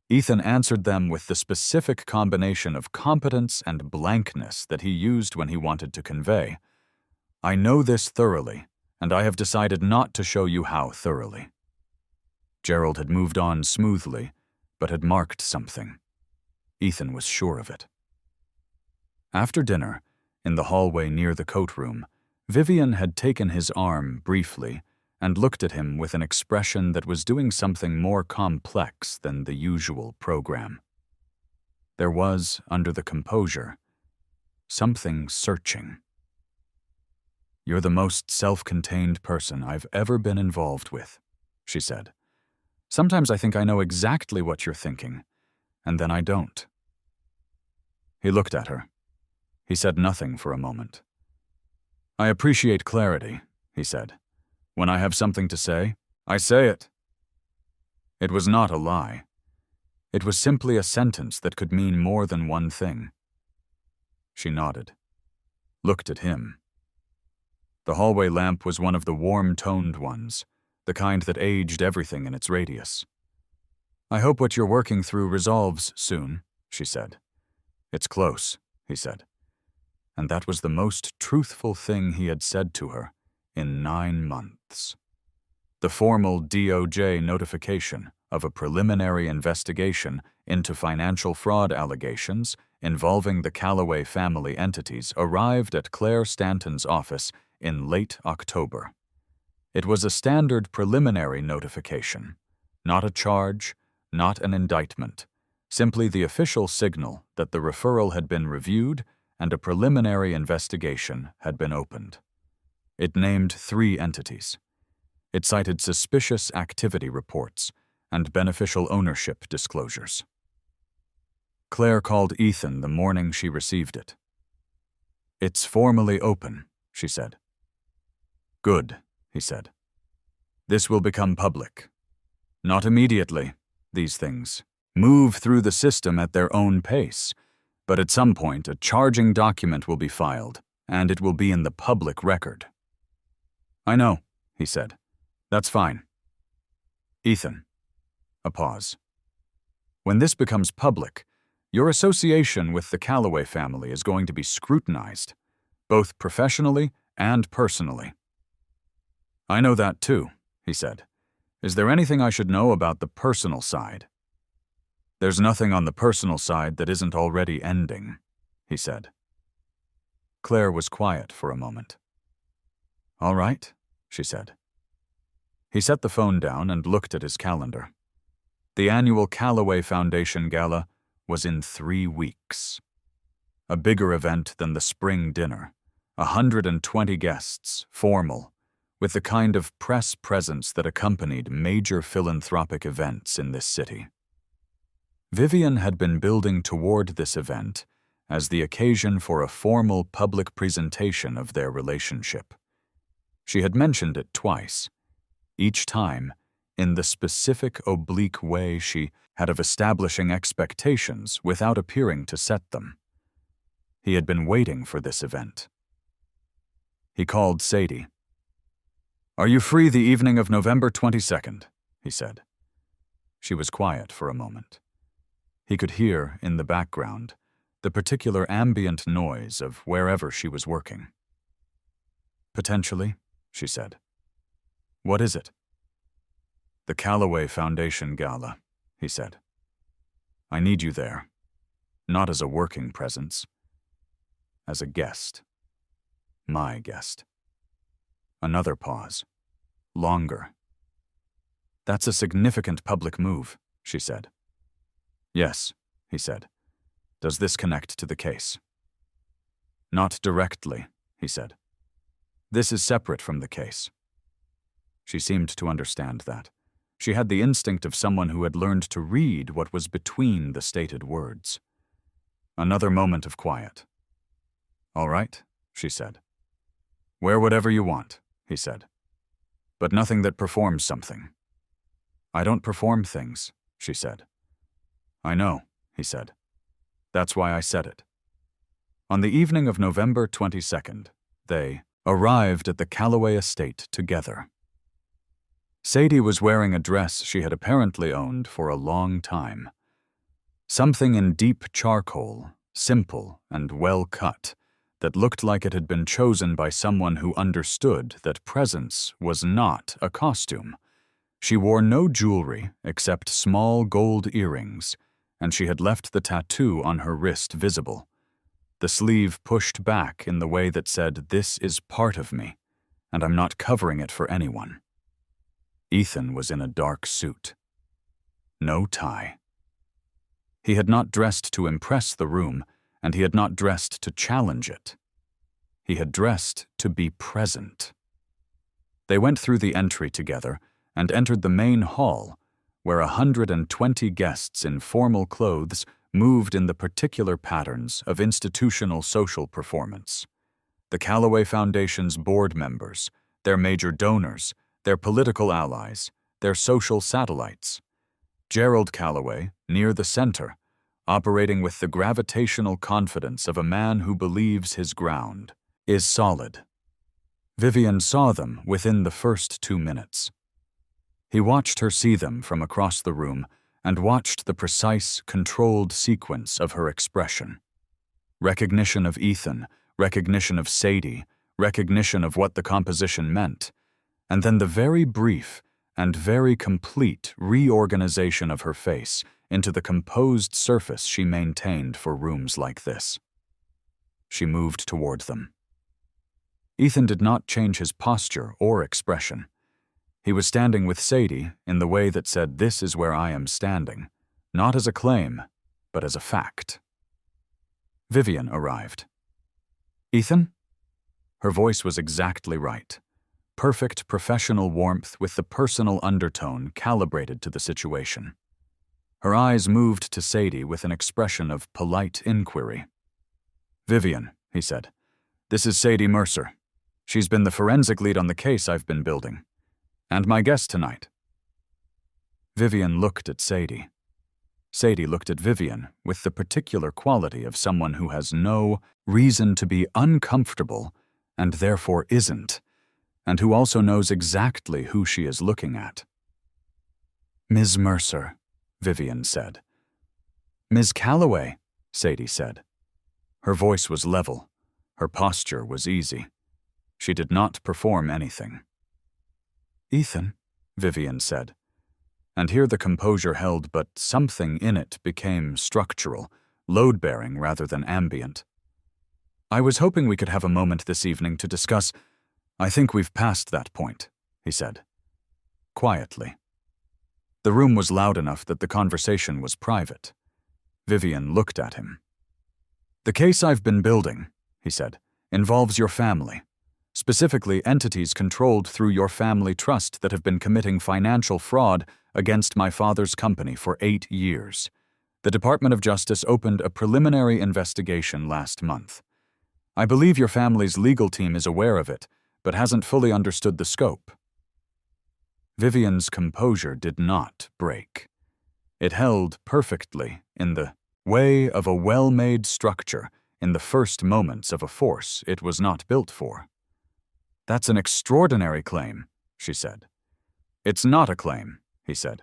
Ethan answered them with the specific combination of competence and blankness that he used when he wanted to convey, "I know this thoroughly, and I have decided not to show you how thoroughly." Gerald had moved on smoothly, but had marked something. Ethan was sure of it. After dinner, in the hallway near the coat room, Vivian had taken his arm briefly and looked at him with an expression that was doing something more complex than the usual program. There was, under the composure, something searching. "You're the most self-contained person I've ever been involved with," she said. "Sometimes I think I know exactly what you're thinking, and then I don't." He looked at her. He said nothing for a moment. "I appreciate clarity," he said. "When I have something to say, I say it." It was not a lie. It was simply a sentence that could mean more than one thing. She nodded, looked at him. The hallway lamp was one of the warm-toned ones, the kind that aged everything in its radius. "I hope what you're working through resolves soon," she said. "It's close," he said. And that was the most truthful thing he had said to her in 9 months. The formal DOJ notification of a preliminary investigation into financial fraud allegations involving the Callaway family entities arrived at Claire Stanton's office in late October. It was a standard preliminary notification, not a charge, not an indictment, simply the official signal that the referral had been reviewed and a preliminary investigation had been opened. It named 3 entities. It cited suspicious activity reports and beneficial ownership disclosures. Claire called Ethan the morning she received it. "It's formally open," she said. "Good," he said. "This will become public. Not immediately, these things move through the system at their own pace, but at some point a charging document will be filed, and it will be in the public record." "I know," he said. "That's fine." "Ethan." A pause. "When this becomes public, your association with the Callaway family is going to be scrutinized, both professionally and personally." "I know that too," he said. "Is there anything I should know about the personal side?" "There's nothing on the personal side that isn't already ending," he said. Claire was quiet for a moment. "All right," she said. He set the phone down and looked at his calendar. The annual Callaway Foundation Gala was in 3 weeks. A bigger event than the spring dinner, 120 guests, formal, with the kind of press presence that accompanied major philanthropic events in this city. Vivian had been building toward this event as the occasion for a formal public presentation of their relationship. She had mentioned it twice, each time in the specific oblique way she had of establishing expectations without appearing to set them. He had been waiting for this event. He called Sadie. "Are you free the evening of November 22nd?" he said. She was quiet for a moment. He could hear, in the background, the particular ambient noise of wherever she was working. "Potentially," she said. "What is it?" "The Callaway Foundation Gala," he said. "I need you there, not as a working presence, as a guest. My guest." Another pause. Longer. "That's a significant public move," she said. "Yes," he said. "Does this connect to the case?" "Not directly," he said. "This is separate from the case." She seemed to understand that. She had the instinct of someone who had learned to read what was between the stated words. Another moment of quiet. "All right," she said. Wear whatever you want, he said. But nothing that performs something. I don't perform things, she said. I know, he said. That's why I said it. On the evening of November 22nd, they arrived at the Callaway estate together. Sadie was wearing a dress she had apparently owned for a long time. Something in deep charcoal, simple and well cut, that looked like it had been chosen by someone who understood that presence was not a costume. She wore no jewelry except small gold earrings, and she had left the tattoo on her wrist visible. The sleeve pushed back in the way that said, "This is part of me, and I'm not covering it for anyone." Ethan was in a dark suit. No tie. He had not dressed to impress the room, and he had not dressed to challenge it. He had dressed to be present. They went through the entry together and entered the main hall, where 120 guests in formal clothes moved in the particular patterns of institutional social performance. The Callaway Foundation's board members, their major donors, their political allies, their social satellites. Gerald Callaway, near the center, operating with the gravitational confidence of a man who believes his ground is solid. Vivian saw them within the first 2 minutes. He watched her see them from across the room and watched the precise, controlled sequence of her expression. Recognition of Ethan, recognition of Sadie, recognition of what the composition meant, and then the very brief and very complete reorganization of her face into the composed surface she maintained for rooms like this. She moved toward them. Ethan did not change his posture or expression. He was standing with Sadie in the way that said, "This is where I am standing," not as a claim, but as a fact. Vivian arrived. "Ethan?" Her voice was exactly right. Perfect professional warmth with the personal undertone calibrated to the situation. Her eyes moved to Sadie with an expression of polite inquiry. "Vivian," he said, "this is Sadie Mercer. She's been the forensic lead on the case I've been building. And my guest tonight." Vivian looked at Sadie. Sadie looked at Vivian with the particular quality of someone who has no reason to be uncomfortable and therefore isn't, and who also knows exactly who she is looking at. "Ms. Mercer," Vivian said. "Ms. Callaway," Sadie said. Her voice was level. Her posture was easy. She did not perform anything. "Ethan," Vivian said. And here the composure held, but something in it became structural, load-bearing rather than ambient. "I was hoping we could have a moment this evening to discuss. I think we've passed that point," he said. Quietly. The room was loud enough that the conversation was private. Vivian looked at him. "The case I've been building," he said, "involves your family. Specifically, entities controlled through your family trust that have been committing financial fraud against my father's company for 8 years. The Department of Justice opened a preliminary investigation last month. I believe your family's legal team is aware of it, but hasn't fully understood the scope." Vivian's composure did not break. It held perfectly in the way of a well-made structure in the first moments of a force it was not built for. "That's an extraordinary claim," she said. "It's not a claim," he said.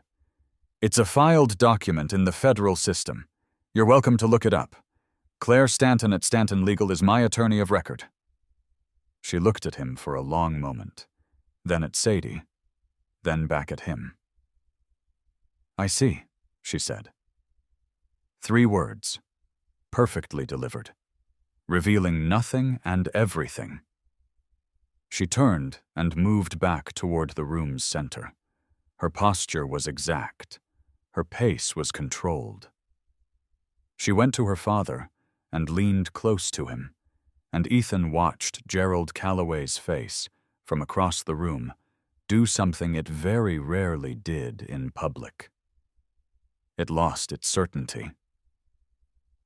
"It's a filed document in the federal system. You're welcome to look it up. Claire Stanton at Stanton Legal is my attorney of record." She looked at him for a long moment, then at Sadie, then back at him. "I see," she said. 3 words, perfectly delivered, revealing nothing and everything. She turned and moved back toward the room's center. Her posture was exact. Her pace was controlled. She went to her father and leaned close to him, and Ethan watched Gerald Callaway's face from across the room do something it very rarely did in public. It lost its certainty.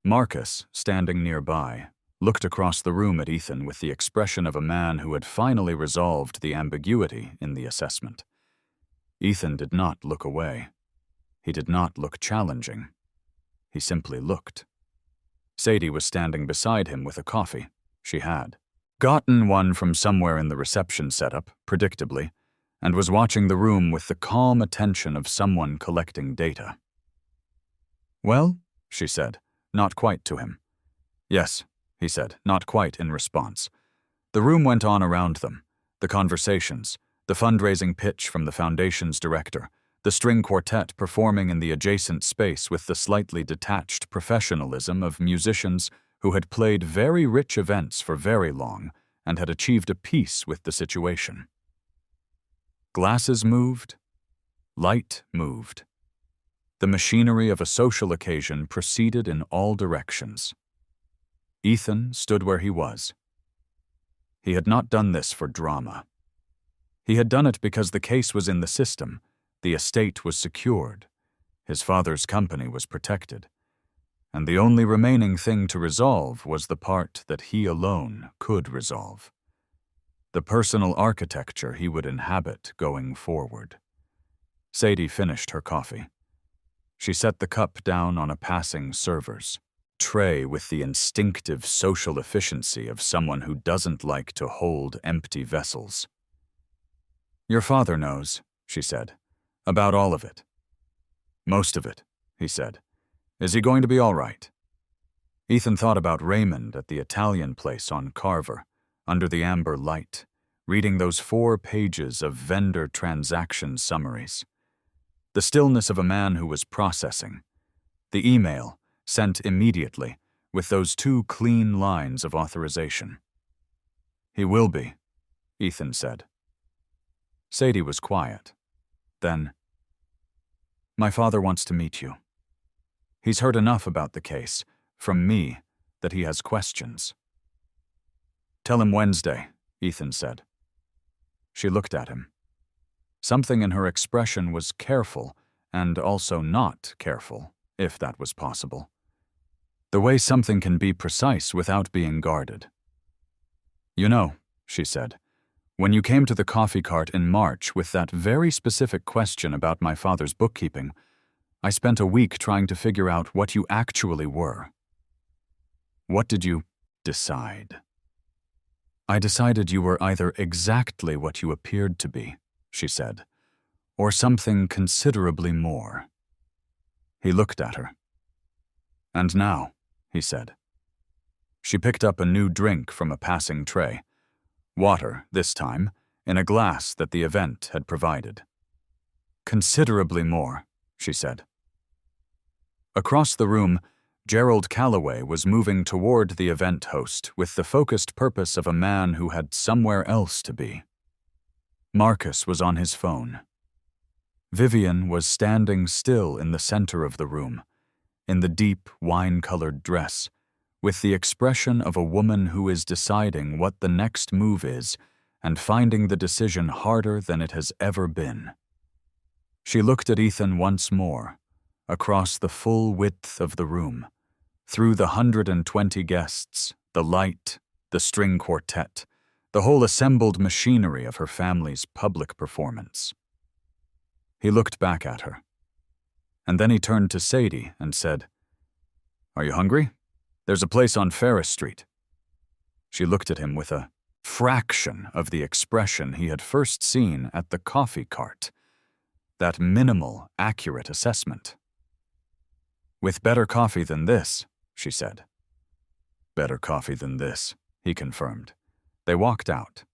Marcus, standing nearby, looked across the room at Ethan with the expression of a man who had finally resolved the ambiguity in the assessment. Ethan did not look away. He did not look challenging. He simply looked. Sadie was standing beside him with a coffee. She had gotten one from somewhere in the reception setup, predictably, and was watching the room with the calm attention of someone collecting data. "Well?" she said, not quite to him. "Yes," he said, not quite in response. The room went on around them, the conversations, the fundraising pitch from the foundation's director, the string quartet performing in the adjacent space with the slightly detached professionalism of musicians who had played very rich events for very long and had achieved a peace with the situation. Glasses moved. Light moved. The machinery of a social occasion proceeded in all directions. Ethan stood where he was. He had not done this for drama. He had done it because the case was in the system, the estate was secured, his father's company was protected, and the only remaining thing to resolve was the part that he alone could resolve. The personal architecture he would inhabit going forward. Sadie finished her coffee. She set the cup down on a passing server's tray with the instinctive social efficiency of someone who doesn't like to hold empty vessels. "Your father knows," she said, "about all of it." "Most of it," he said. "Is he going to be all right?" Ethan thought about Raymond at the Italian place on Carver, under the amber light, reading those 4 pages of vendor transaction summaries. The stillness of a man who was processing. The email, sent immediately, with those 2 clean lines of authorization. "He will be," Ethan said. Sadie was quiet. Then, "My father wants to meet you. He's heard enough about the case, from me, that he has questions." "Tell him Wednesday," Ethan said. She looked at him. Something in her expression was careful and also not careful, if that was possible. The way something can be precise without being guarded. "You know," she said, "when you came to the coffee cart in March with that very specific question about my father's bookkeeping, I spent a week trying to figure out what you actually were." "What did you decide?" "I decided you were either exactly what you appeared to be," she said, "or something considerably more." He looked at her. "And now," he said. She picked up a new drink from a passing tray. Water, this time, in a glass that the event had provided. "Considerably more," she said. Across the room, Gerald Callaway was moving toward the event host with the focused purpose of a man who had somewhere else to be. Marcus was on his phone. Vivian was standing still in the center of the room, in the deep wine-colored dress, with the expression of a woman who is deciding what the next move is and finding the decision harder than it has ever been. She looked at Ethan once more, across the full width of the room, through the 120 guests, the light, the string quartet, the whole assembled machinery of her family's public performance. He looked back at her. And then he turned to Sadie and said, "Are you hungry? There's a place on Ferris Street." She looked at him with a fraction of the expression he had first seen at the coffee cart. That minimal, accurate assessment. "With better coffee than this," she said. "Better coffee than this," he confirmed. They walked out.